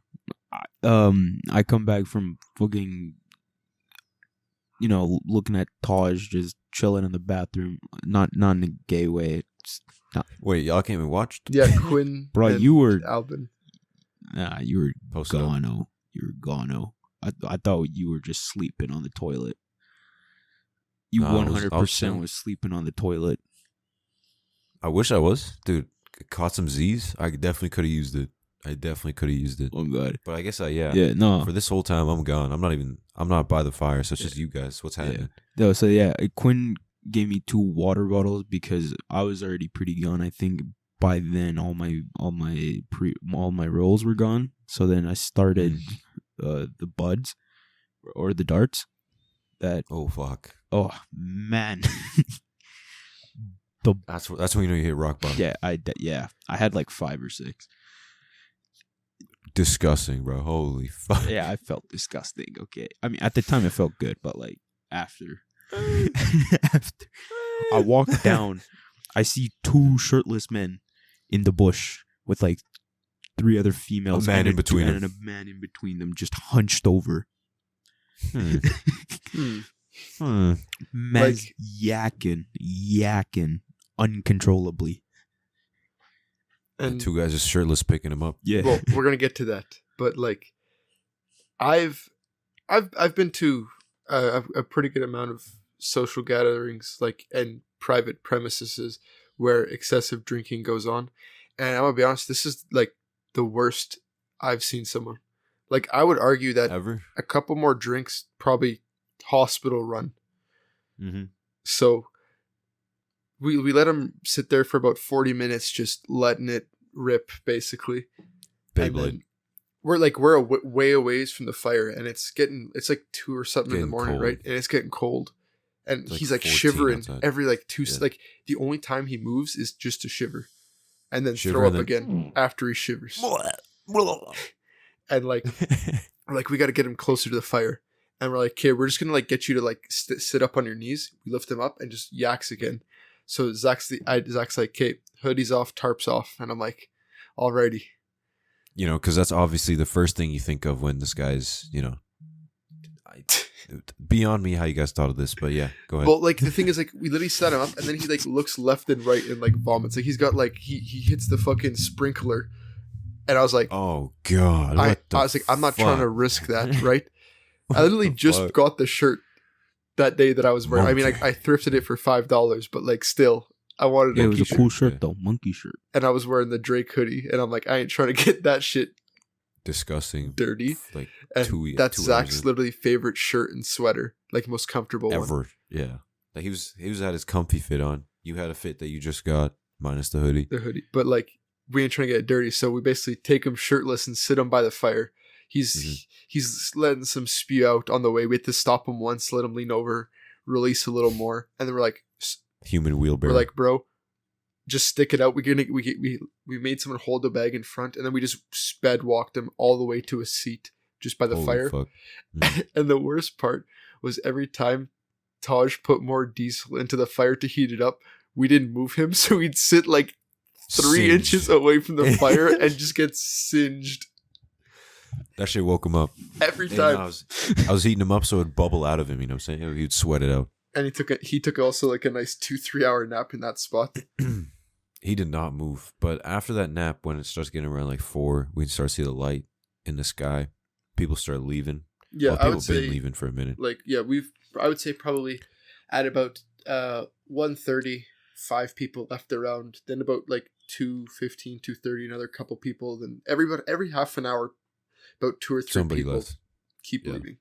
I come back from fucking, looking at Taj just chilling in the bathroom, not in a gay way. Just Wait, y'all came and watched? Yeah, Quinn. Bro, and you were- Albin. you were Posted up. gono. You were gono. I thought you were just sleeping on the toilet. You No, I was 100% chilling. was sleeping on the toilet. I wish I was, dude. Caught some Z's. I definitely could have used it. Oh god. But I guess Yeah, no. For this whole time, I'm gone. I'm not by the fire. So it's just you guys. What's happening? No, so yeah, Quinn gave me 2 water bottles because I was already pretty gone. I think by then all my rolls were gone. So then I started the buds or the darts. Oh fuck. Oh man. That's when you know you hit rock bottom. Yeah, I had like 5 or 6. Disgusting, bro. Holy fuck. Yeah, I felt disgusting. Okay, I mean at the time it felt good, but like after I walked down, I see 2 shirtless men in the bush with like 3 other females, A man and in between and a man in between them, just hunched over. Hmm. Man's yakking uncontrollably. And 2 guys just shirtless picking him up. Yeah, well, we're gonna get to that, but like, I've been to a pretty good amount of social gatherings, like, and private premises where excessive drinking goes on, and I'm gonna be honest, this is like the worst I've seen someone. Like, I would argue that Ever? a couple more drinks, probably hospital run. Mm-hmm. So we let him sit there for about 40 minutes, just letting it rip, basically. And Beyblade. then we're way away from the fire, and it's like 2 or something in the Getting morning, cold. right? And it's getting cold, and It's like he's like 14 shivering outside. every like 2. Yeah. Like the only time he moves is just to shiver, and then Shiver throw up and again after he shivers. And like we got to get him closer to the fire, and we're like, okay, we're just gonna like get you to like sit up on your knees. We lift him up and just yaks again. So Zach's like, okay, hoodies off, tarps off, and I'm like, alrighty. You know, because that's obviously the first thing you think of when this guy's, beyond me how you guys thought of this, but yeah, go ahead. Well, like the thing is, like we literally set him up, and then he like looks left and right and like vomits. Like he's got like he hits the fucking sprinkler, and I was like, Oh God! I what the was like, I'm not trying to fuck? risk that, right? I What literally the just fuck? got the shirt that day that I was wearing. I mean, like I thrifted it for $5, but like still, I wanted it a was a t-shirt, cool shirt Yeah. though, monkey shirt. and I was wearing the Drake hoodie, and I'm like, I ain't trying to get that shit Disgusting. dirty. Like And 2 that's 2 Zach's hours literally favorite shirt and sweater, like most comfortable one. ever. Yeah. Like he was had his comfy fit on. You had a fit that you just got minus the hoodie. The hoodie, but like we ain't trying to get it dirty, so we basically take him shirtless and sit him by the fire. He's letting some spew out on the way. We had to stop him once, let him lean over, release a little more, and then we're like, Human wheelbarrow. we're like, bro, just stick it out. We made someone hold the bag in front, and then we just sped walked him all the way to a seat just by the Holy fire. fuck. And the worst part was every time Taj put more diesel into the fire to heat it up, we didn't move him, so he'd sit like 3 Singed. inches away from the fire and just get singed That shit woke him up. every And time. I was heating him up so it'd bubble out of him, you know what I'm saying? He'd sweat it out. And he took also like a nice 2-3 hour nap in that spot. He did not move. But after that nap, when it starts getting around like 4, we start to see the light in the sky. People start leaving. Yeah, Well, I people would say been leaving for a minute. like I would say probably at about 1:30, 5 people left around. Then about like 2:15, 2:30, another couple people. Then every half an hour, about 2 or 3 Somebody people left. keep Yeah. leaving.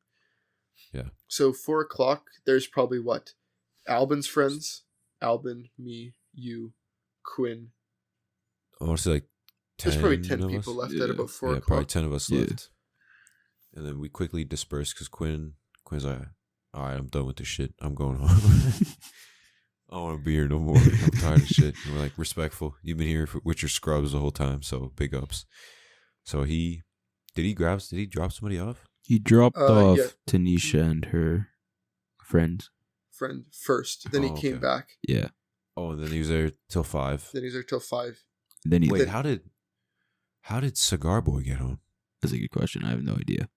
Yeah. So 4:00, there's probably what? Albin's friends, Albin, me, you, Quinn. I want to say like 10 There's probably 10 of people us. left Yeah. at about 4 Yeah, probably o'clock. 10 of us Yeah. left. And then we quickly dispersed because Quinn's like, all right, I'm done with this shit. I'm going home. I don't want to be here no more. I'm tired of shit. And we're like, respectful. You've been here with your scrubs the whole time, so big ups. So did he drop somebody off? He dropped off yeah. Tanisha and her friends. Friend first. Then he Oh, came okay. back. Yeah. Oh, and then he was there till 5. Then he was there till 5. Then he. Wait, how did Cigar Boy get home? That's a good question. I have no idea.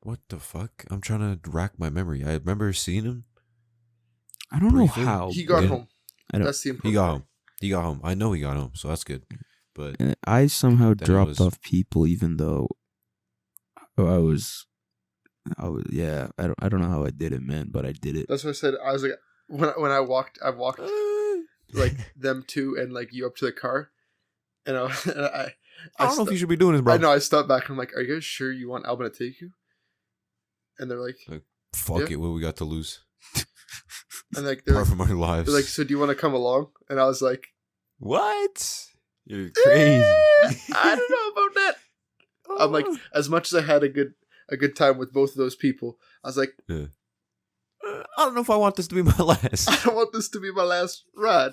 What the fuck? I'm trying to rack my memory. I remember seeing him. I don't know Briefly. how. He got Yeah. home. I don't. That's the important He got part. home. He got home. I know he got home, so that's good. But I somehow Then it dropped was- off people, even though I was. Yeah. I don't know how I did it, man, but I did it. That's what I said. I was like, when I walked like them two and like you up to the car, and I I don't know if you should be doing this, bro. I know. I stopped back. And I'm like, are you guys sure you want Albin to take you? And they're like, Fuck Yeah. it, what we got to lose? and like they're Apart like, from our lives. they're like, so do you want to come along? And I was like, what? You're crazy. I don't know about that. I'm like, as much as I had a good time with both of those people, I was like, I don't know if I want this to be my last. I don't want this to be my last ride.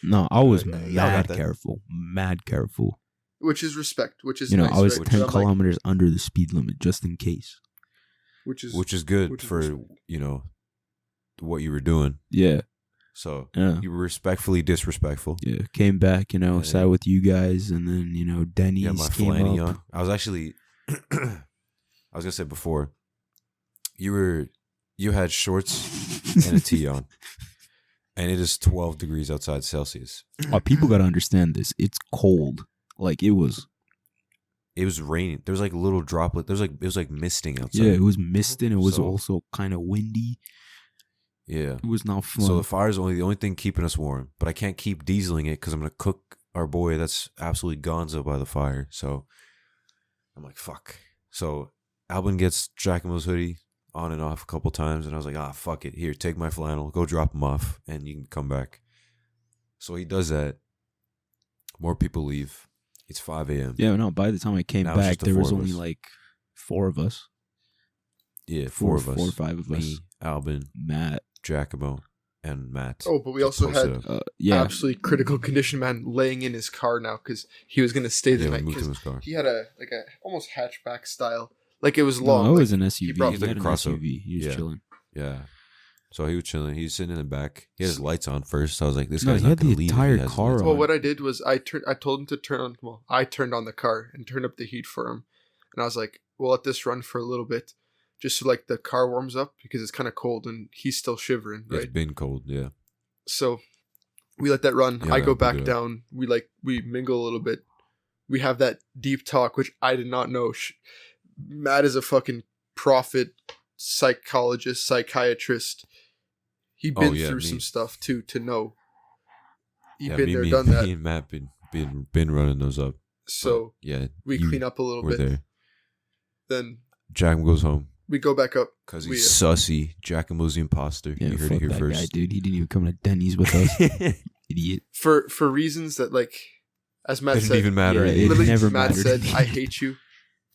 No, I was Y'all got mad that. careful. Mad careful. Which is respect. Which is You know, nice, I was right? 10 But I'm like, kilometers under the speed limit just in case. which is Which is good which is for, respect. you know, what you were doing. Yeah. So Yeah. you were respectfully disrespectful. Yeah. Came back, Yeah. sat with you guys, and then, Denny's Yeah, my came flanny up. on. I was actually, I was gonna say before, you had shorts and a tee on, and it is 12 degrees outside Celsius. Oh, people got to understand this. It's cold. Like, it was raining. There was like little droplet. It was like misting outside. Yeah, it was misting. It was So- also kind of windy. Yeah. It was not fun. So the fire's the only thing keeping us warm, but I can't keep dieseling it because I'm gonna cook our boy that's absolutely gonzo by the fire. So I'm like, fuck. So Albin gets Giacomo's hoodie on and off a couple times, and I was like, fuck it. Here, take my flannel, go drop him off, and you can come back. So he does that. More people leave. It's 5 a.m. yeah, no, by the time I came Now it's back, just the there was four of only us. like 4 of us. Yeah, four of us. 4 or 5 of us. Me, Albin, Matt. Giacomo, and Matt. Oh, but we Just also had posted up. Yeah. absolutely critical condition man laying in his car now because he was gonna stay the Yeah, we night moved him because his car. he had a almost hatchback style, like it was No, long. it like, was an SUV. He, brought- had like an a crossover. SUV. He was Yeah. chilling. Yeah. So he was chilling. He was sitting in the back. He had his lights on first. So I was like, this No, guy's he not had going the to leave. if entire he has his car lights on. Well, what I did was I told him to turn on. Well, I turned on the car and turned up the heat for him, and I was like, "We'll let this run for a little bit, just so like the car warms up because it's kind of cold and he's still shivering, It's right?" been cold, yeah. So we let that run. Yeah, I go that'd be back good. down. We mingle a little bit. We have that deep talk, which I did not know. Matt is a fucking prophet, psychologist, psychiatrist. He been yeah, through me. some stuff too to know. He Yeah, been me, there, me, done me that. and Matt been running those up. So But, yeah, we you clean up a little were bit. there. Then Giacomo goes home we go back up. because We, he's sussy. Giacomo's the imposter. Yeah, you heard fuck it here that first. guy, dude. He didn't even come to Denny's with us. Idiot. for reasons that, like, as Matt Didn't said, even matter. Yeah, either. it literally never Matt mattered. said, "I hate you,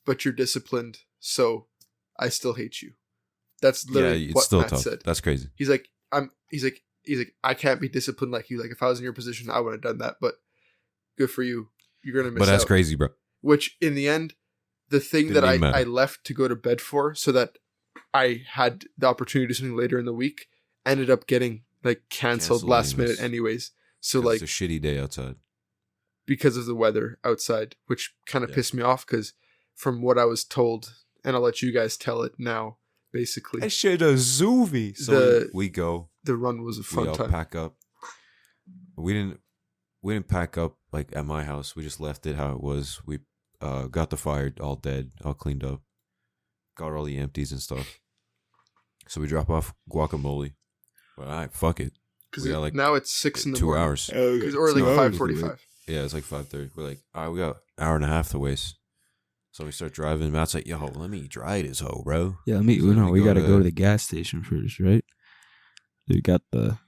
but you're disciplined, so I still hate you." That's yeah, literally it's what still Matt tough. said. That's crazy. He's like, I can't be disciplined like you. Like, if I was in your position, I would have done that. But good for you. You're gonna miss But that's out. crazy, bro. Which in the end, the thing Didn't that even matter. I left to go to bed for, so that I had the opportunity to do something later in the week, ended up getting like canceled Canceled last minute anyways. anyways. So 'Cause like it's a shitty day outside. because of the weather outside, which kind of Yeah. pissed me off because from what I was told, and I'll let you guys tell it now, basically, should have zoovie. So The- we go. the run was a We fun all time. pack up. We didn't pack up like at my house. We just left it how it was. We got the fire all dead, all cleaned up. Got all the empties and stuff. So we drop off guacamole. Well, all right, fuck it. Because we got, like, now it's 6 in the 2 morning. hours. Or like 5:45. Yeah, it's like 5:30. We're like, all right, we got an hour and a half to waste. So we start driving. Matt's like, yo, let me dry this hoe, bro. Yeah, So we we gotta go go to- to the gas station first, right? We got the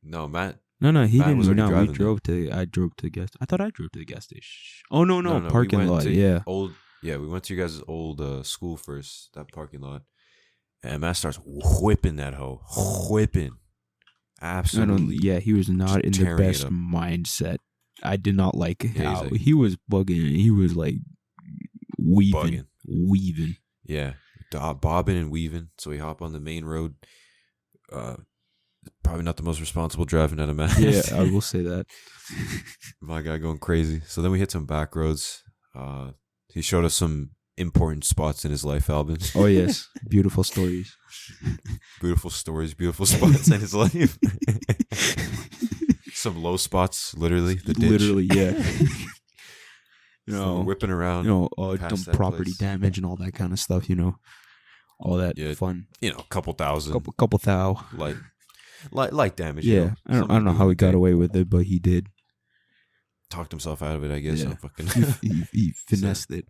No, Matt. no, he Matt didn't. was already No, we driving drove to. I drove to the gas. I thought I drove to the gas station. Oh no, we parking went lot. to Yeah, we went to you guys' old school first, that parking lot. And Matt starts whipping that hoe. Whipping. Absolutely. yeah, he was not in the tearing it best up. mindset. I did not like Yeah, he's how like- he was bugging. He was like weaving. Yeah. Bobbing and weaving. So we hop on the main road. Probably not the most responsible driving out of Matt. Yeah, I will say that. My guy going crazy. So then we hit some back roads. He showed us some important spots in his life, Albin. Oh yes, beautiful stories. Beautiful stories, beautiful spots in his life. Some low spots, literally. The ditch. Literally, yeah. you So we're know, whipping around. dumb past that property place. damage and all that kind of stuff. All that Yeah. fun. A couple thousand. Couple thou. Light damage. Yeah, I don't know how he got away with it, but he did. Talked himself out of it, I guess. Yeah. I'm fucking. He finessed it.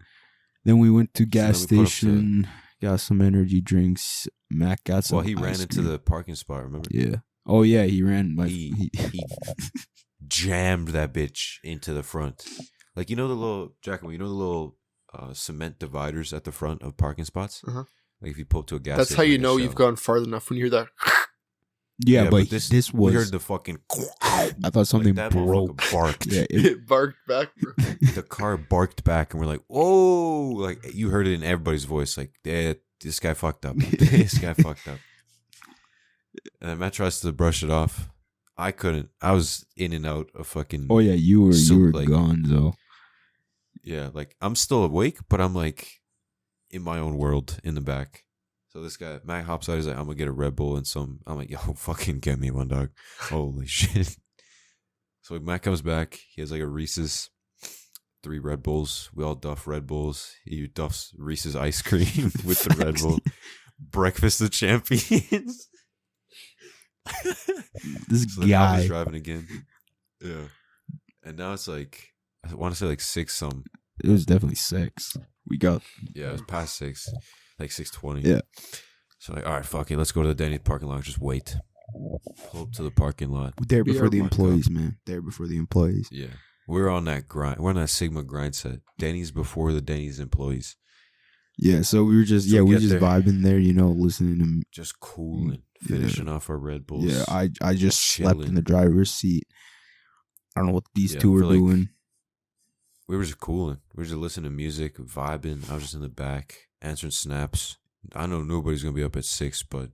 Then we went to gas then we put up station, got some energy drinks. Mac got some. Well, he ran ice into cream. the parking spot. Remember? Yeah. Oh yeah, he ran. He jammed that bitch into the front. Like, the little, Giacomo, the little cement dividers at the front of parking spots? Uh-huh. Like if you pull up to a gas That's how station, you like a know Shell. you've gone farther enough when you hear that. yeah, but this was. We heard the fucking. I thought something that broke. motherfucker barked. Yeah, It barked back, bro. The car barked back, and we're like, "Whoa!" Like you heard it in everybody's voice. Like, "Yeah, this guy fucked up. This guy fucked up." And then Matt tries to brush it off. I couldn't. I was in and out of fucking. Oh yeah, you were like- gone though. Yeah, like I'm still awake, but I'm like in my own world in the back. So this guy, Matt hops out. He's like, "I'm gonna get a Red Bull and some." I'm like, "Yo, fucking get me one, dog." Holy shit. So Matt comes back. He has like a Reese's, 3 Red Bulls. We all duff Red Bulls. He duffs Reese's ice cream with the Red Bull. Breakfast of champions. This So then I was guy. driving again. Yeah. And now it's like, I want to say like 6 some. It was definitely 6. We got. Yeah, it was past 6. Like 6:20. Yeah. So like, all right, fuck it. Let's go to the Denny parking lot. Just wait. Pull up to the parking lot. There We before are the marked employees, man. There before the employees. Yeah. We're on that grind. We're on that Sigma grind set. Denny's before the Denny's employees. Yeah, so we were just So we we were get just there. vibing there, listening to. Just cooling. Yeah. Finishing off our Red Bulls. Yeah, I just slept in chilling. the driver's seat. I don't know what these Yeah, two I were feel like- doing. We were just cooling. We were just listening to music, vibing. I was just in the back, answering snaps. I know nobody's going to be up at 6, but,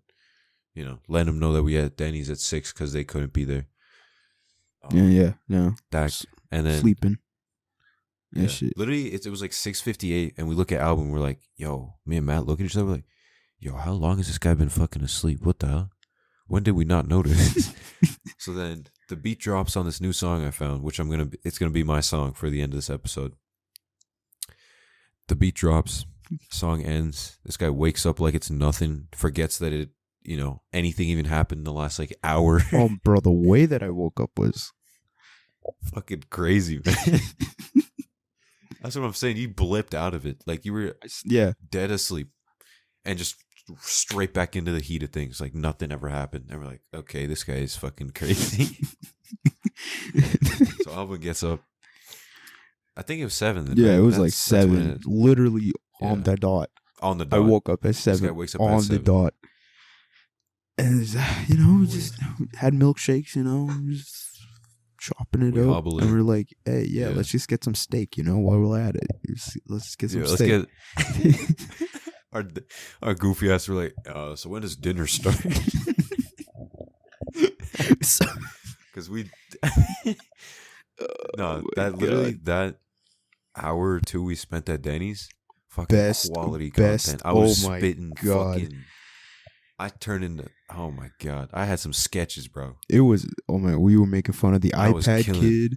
letting them know that we had Denny's at 6 because they couldn't be there. No, And then sleeping. Yeah, Yeah. shit. Literally, it was like 6:58, and we look at Album. We're like, "Yo," me and Matt look at each other. We're like, "Yo, how long has this guy been fucking asleep? What the hell? When did we not notice?" So then the beat drops on this new song I found, which it's gonna be my song for the end of this episode. The beat drops, song ends. This guy wakes up like it's nothing, forgets that anything even happened in the last like hour. Oh, bro, the way that I woke up was. Fucking crazy, man. That's what I'm saying. You blipped out of it. Like you were Yeah. dead asleep and just straight back into the heat of things. Like nothing ever happened. And we're like, okay, this guy is fucking crazy. So Alvin gets up. I think it was 7. then, Yeah, right? it was like That's when 7. it- Literally Yeah. on the dot. on the I dot. woke up at This guy 7. wakes up at On the 7. dot. And, we just had milkshakes, just chopping it We up, hobble and in. we're like, hey, yeah, Yeah. let's just get some steak, while we're at it. Let's just get some Yeah, let's steak. get our goofy ass were like, so when does dinner start? So- Because we Oh my that literally God. that hour or two we spent at Denny's, fucking Best- quality best- content. I was oh my spitting God. fucking. I turned into, oh my God, I had some sketches, bro. It was, oh my, we were making fun of the I was iPad killing- kid.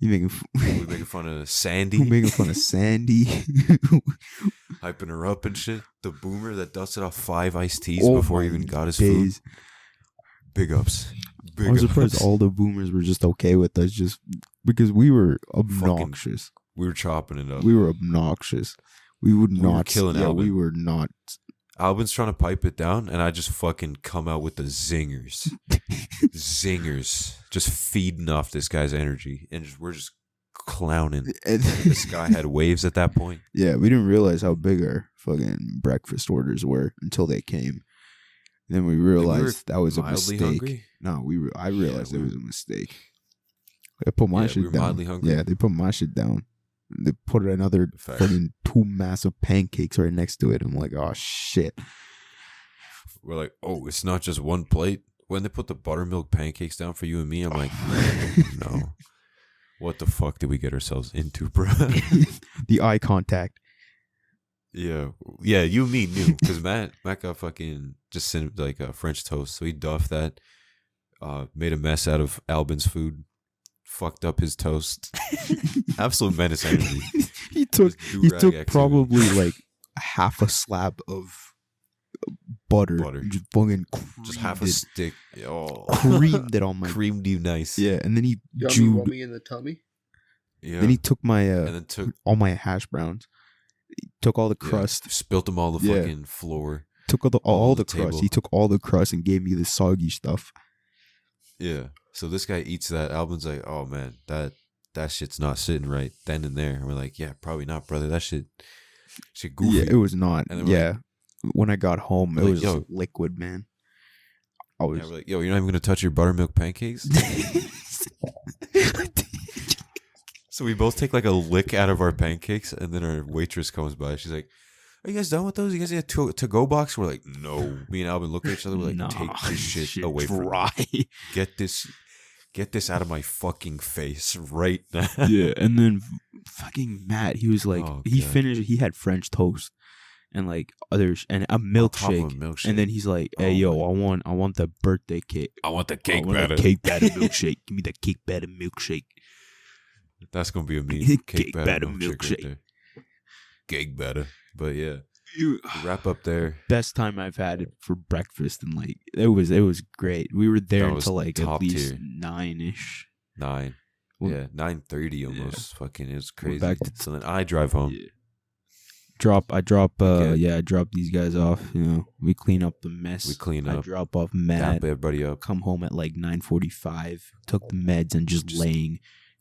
We making We were making fun of Sandy, we making fun of Sandy. hyping her up and shit. The boomer that dusted off 5 iced teas Oh before he my even got his days. food. Big ups. Big I'm surprised ups. all the boomers were just okay with us, just because we were obnoxious. We were chopping it up. We were obnoxious. We would We were not killing Yeah, Alvin. we were not. Albin's trying to pipe it down, and I just fucking come out with the zingers. Zingers. Just feeding off this guy's energy. And we're just clowning. This guy had waves at that point. Yeah, we didn't realize how big our fucking breakfast orders were until they came. Then we realized that was a Mildly mistake. hungry. No, I realized we it were- was a mistake. They put my Yeah, shit we were down. mildly hungry. Yeah, they put my shit down. They put another Fact. fucking 2 massive pancakes right next to it. I'm like, oh shit. We're like, oh, it's not just one plate. When they put the buttermilk pancakes down for you and me, I'm like, no. What the fuck did we get ourselves into, bro? The eye contact. Yeah, you and me knew because Matt got fucking just sent like a French toast, so he duffed that, made a mess out of Albin's food, fucked up his toast, absolute menace energy. he took Just he do-rag took activity. probably like half a slab of butter, Butter. and just fucking Just half a creamed stick, oh, creamed it on my creamed you nice, yeah, and then he Yummy chewed. wummy in the tummy. yeah. Then he took my and then took all my hash browns. He took all the crust. spilt them all the Yeah. fucking floor. Took all on the the crust. table. He took all the crust and gave me the soggy stuff. Yeah. So this guy eats that. Albin's like, oh man, that shit's not sitting right then and there. And we're like, yeah, probably not, brother. That shit goofy. Yeah, it was not. And then we're Yeah, when I got home, it we're like, was yo. liquid, man. I was. Yeah, we're like, yo, you're not even gonna touch your buttermilk pancakes. So we both take like a lick out of our pancakes, and then our waitress comes by. She's like, "Are you guys done with those? You guys need a to-go box?" We're like, "No." Me and Alvin look at each other. We're like, Nah, "Take this shit away from dry. me. Get this out of my fucking face right now." Yeah, and then fucking Matt, he was like, Oh, he God. finished. He had French toast and like others and a On top of milkshake. a milkshake. And then he's like, "Hey, Oh, yo, I want the birthday cake. I want the I cake want batter. the cake batter milkshake. Give me the cake batter milkshake." That's gonna be a meme. Cake Cake batter batter milkshake. milkshake. Right there. Cake batter. But yeah, You- we wrap up there. Best time I've had it for breakfast, and like it was great. We were there That was until like at top least tier. 9ish. 9. Well, Yeah, 9:30 almost. Fucking, it was We're crazy. back to- So then I drive home. Yeah. I drop Okay. I drop these guys off, we clean up the mess. We clean I up, drop off dap Matt, everybody up. come home at like 9:45, took the meds and just laying,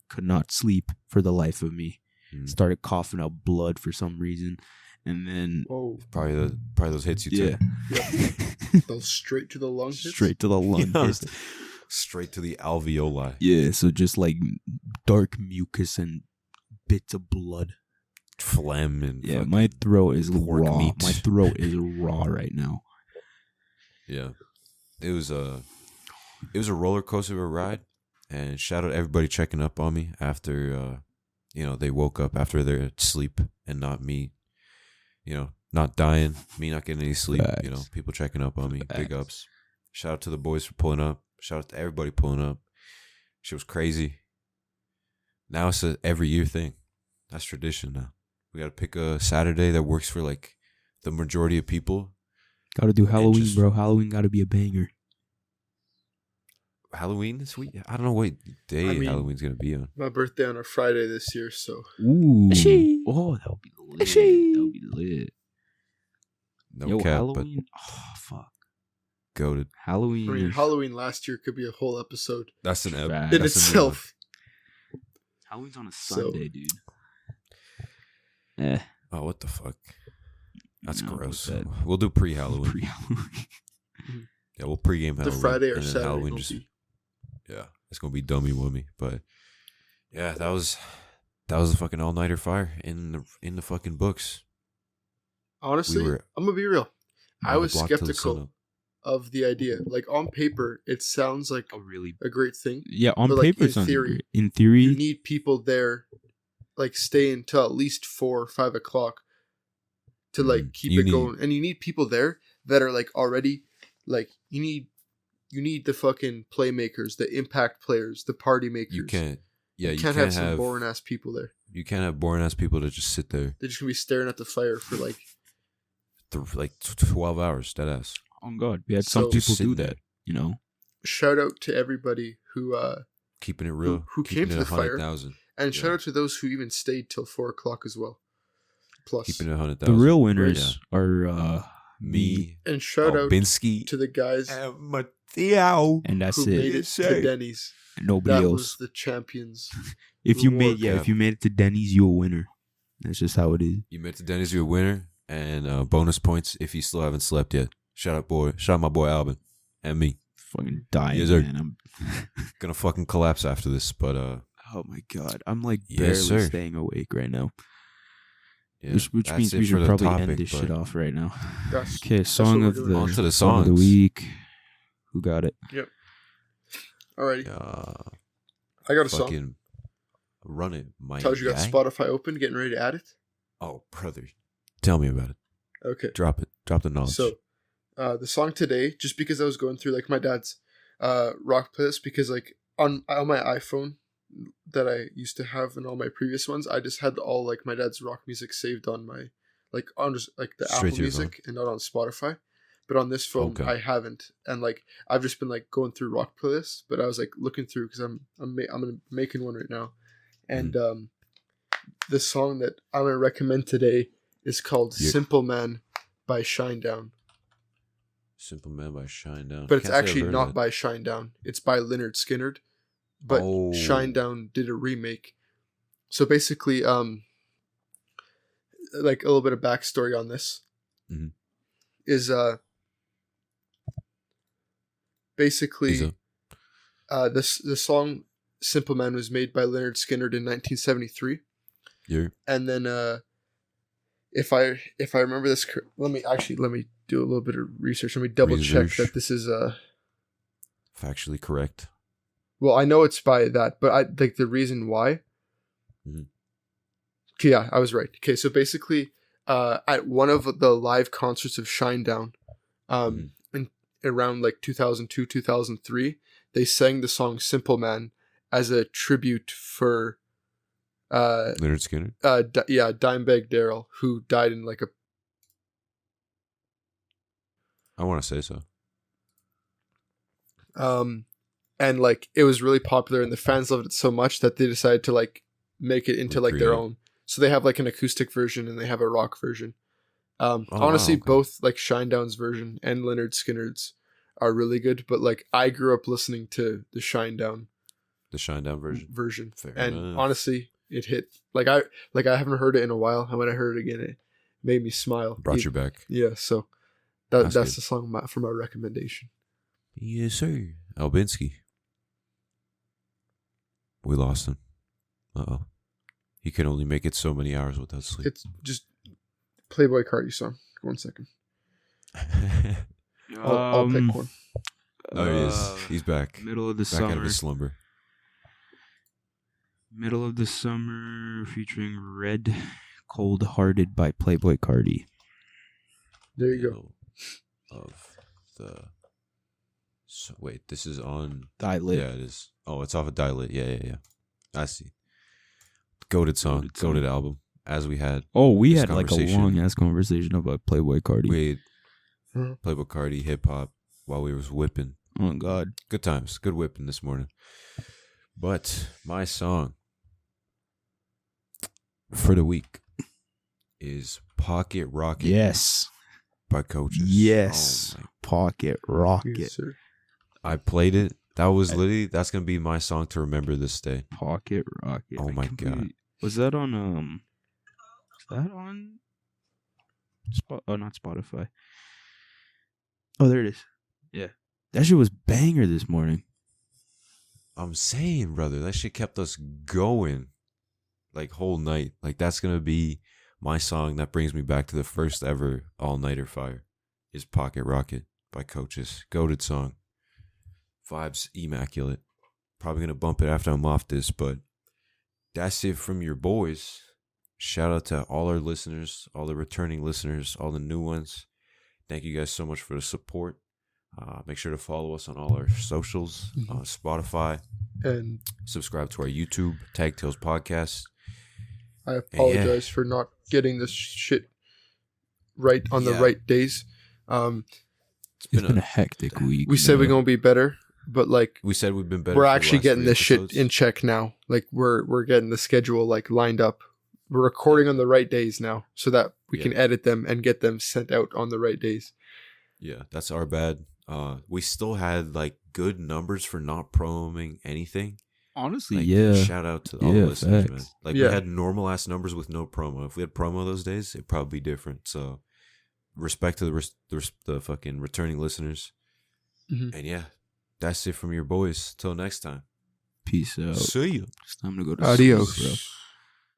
could not sleep for the life of me. Mm. Started coughing out blood for some reason. And then Oh, Probably those hits you yeah, took. those straight to the lung hits? straight to the lung. Yeah, hit. straight to the alveoli. Yeah, so just like dark mucus and bits of blood. Phlegm and Yeah, fucking- my throat is pork raw. meat. My throat is raw right now. yeah. It was a roller coaster of a ride, and shout out everybody checking up on me after they woke up after their sleep and not me, not dying, me not getting any sleep, Facts. people checking up on me. Big Facts. ups. Shout out to the boys for pulling up. Shout out to everybody pulling up. Shit was crazy. Now it's a every year thing. That's tradition now. We got to pick a Saturday that works for like the majority of people. Got to do Halloween, just- bro. Halloween got to be a banger. Halloween this week? I don't know what day I mean- Halloween's gonna be on. My birthday on a Friday this year, so Ooh. Ishii. Oh, that would be lit. Ishii. That would be lit. No Yo, cap, Halloween. Oh, fuck. but goated. Halloween. I mean, is- Halloween last year could be a whole episode That's an Fact. in that's a new itself. Halloween's on a So- Sunday, dude. Eh. one. Oh, what the fuck? That's No, gross. that- We'll do pre-Halloween. Pre-Halloween. Yeah, we'll pregame The Halloween. Friday or and then Saturday Halloween will just be. yeah. It's gonna be dummy wummy. But yeah, that was a fucking all nighter fire in the fucking books. Honestly, I'm gonna be real. I was skeptical of the idea. Like on paper, it sounds like a great thing. Yeah, on paper, like, in theory, you need people there, like stay until at least 4 or 5 o'clock to like keep it going, and you need people there that are like already like you need the fucking playmakers, the impact players, the party makers. You can't have some boring ass people there. You can't have boring ass people that just sit there. They're just gonna be staring at the fire for like 12 hours. That ass. Oh God, we had some people do that. You know. Shout out to everybody who keeping it real, who came to the fire, and shout out to those who even stayed till 4 o'clock as well. Plus, keeping it 100,000. The real winners are me and shout out Binsky to the guys and Mateo, and that's who made it to Denny's. And nobody that else. Was the champions. If you made it to Denny's, you're a winner. That's just how it is. You made it to Denny's, you're a winner, and bonus points if you still haven't slept yet. Shout out my boy Alvin and me. Fucking dying, yes, man. I'm gonna fucking collapse after this, but oh my God, I'm like barely staying awake right now. Yeah, which means we should probably end this shit off right now. Okay, song of the week. Who got it? Yep. Alrighty. I got a song. Run it, Mike. Told you got Spotify open, getting ready to add it. Oh, brother, tell me about it. Okay. Drop it. Drop the knowledge. So, the song today, just because I was going through like my dad's rock playlist, because like on my iPhone that I used to have and all my previous ones, I just had all like my dad's rock music saved on my on just like the Apple Music and not on Spotify. But on this phone, I haven't, and like I've just been like going through rock playlists. But I was like looking through because I'm making one right now, and the song that I'm gonna recommend today is called "Simple Man" by Shinedown. Simple Man by Shinedown. But it's actually not by Shinedown. It's by Lynyrd Skynyrd. But Shinedown did a remake. So basically, like a little bit of backstory on this is basically the song "Simple Man" was made by Lynyrd Skynyrd in 1973. Yeah. And then if I remember this, let me do a little bit of research. Let me double check that this is factually correct. Well, I know it's by that, but I like the reason why. Okay, yeah, I was right. Okay, so basically, at one of the live concerts of Shinedown, in around like 2002, 2003, they sang the song "Simple Man" as a tribute for Lynyrd Skynyrd. Dimebag Darrell, who died in like a. I want to say so. And like it was really popular, and the fans loved it so much that they decided to like make it into like their own. So they have like an acoustic version and they have a rock version. Honestly, both like Shinedown's version and Lynyrd Skynyrd's are really good. But like I grew up listening to the Shinedown version, Fair enough. Honestly, it hit like I haven't heard it in a while, and when I heard it again, it made me smile. Brought you back. Yeah, so that's the song for my recommendation. Yes, sir. Albinski. We lost him. Uh-oh. He can only make it so many hours without sleep. It's just Playboy Carti song. 1 second. I'll pick one. Oh, he is. He's back. Middle of the back summer. Out of his slumber. Middle of the Summer featuring Red Cold Hearted by Playboy Carti. There you go. Of the... So, wait, this is on... Die Lit. Yeah, it is. Oh, it's off of Die Lit. Yeah. I see. Goated song. Goated album. As we had. Oh, we had like a long-ass conversation about Playboy Carti. Playboy Carti, hip-hop, while we was whipping. Oh, God. Good times. Good whipping this morning. But my song for the week is Pocket Rocket. Yes. By Coaches. Yes. Pocket Rocket. Yes, sir. I played it. That was literally, that's going to be my song to remember this day. Pocket Rocket. Oh my God. Was that on, not Spotify. Oh, there it is. Yeah. That shit was banger this morning. I'm saying, brother, that shit kept us going like whole night. Like that's gonna be my song that brings me back to the first ever all-nighter fire. Is Pocket Rocket by Coaches. Goated song. Vibes immaculate. Probably gonna bump it after I'm off this, but that's it from your boys. Shout out to all our listeners, all the returning listeners, all the new ones. Thank you guys so much for the support. Make sure to follow us on all our socials, on Spotify, And subscribe to our YouTube, Tag Tales Podcast. I apologize for not getting this shit right on the right days. It's been a hectic week. We said we're gonna be better, but like we said we've been better. We're actually getting this shit in check now. Like we're getting the schedule like lined up. We're recording on the right days now, so that we can edit them and get them sent out on the right days. Yeah, that's our bad. We still had like good numbers for not promoting anything. Honestly, like, shout out to all the listeners, man. Like we had normal ass numbers with no promo. If we had promo those days, it'd probably be different. So respect to the fucking returning listeners. Mm-hmm. And that's it from your boys. Till next time. Peace out. See you. It's time to go to Adios. sleep, bro.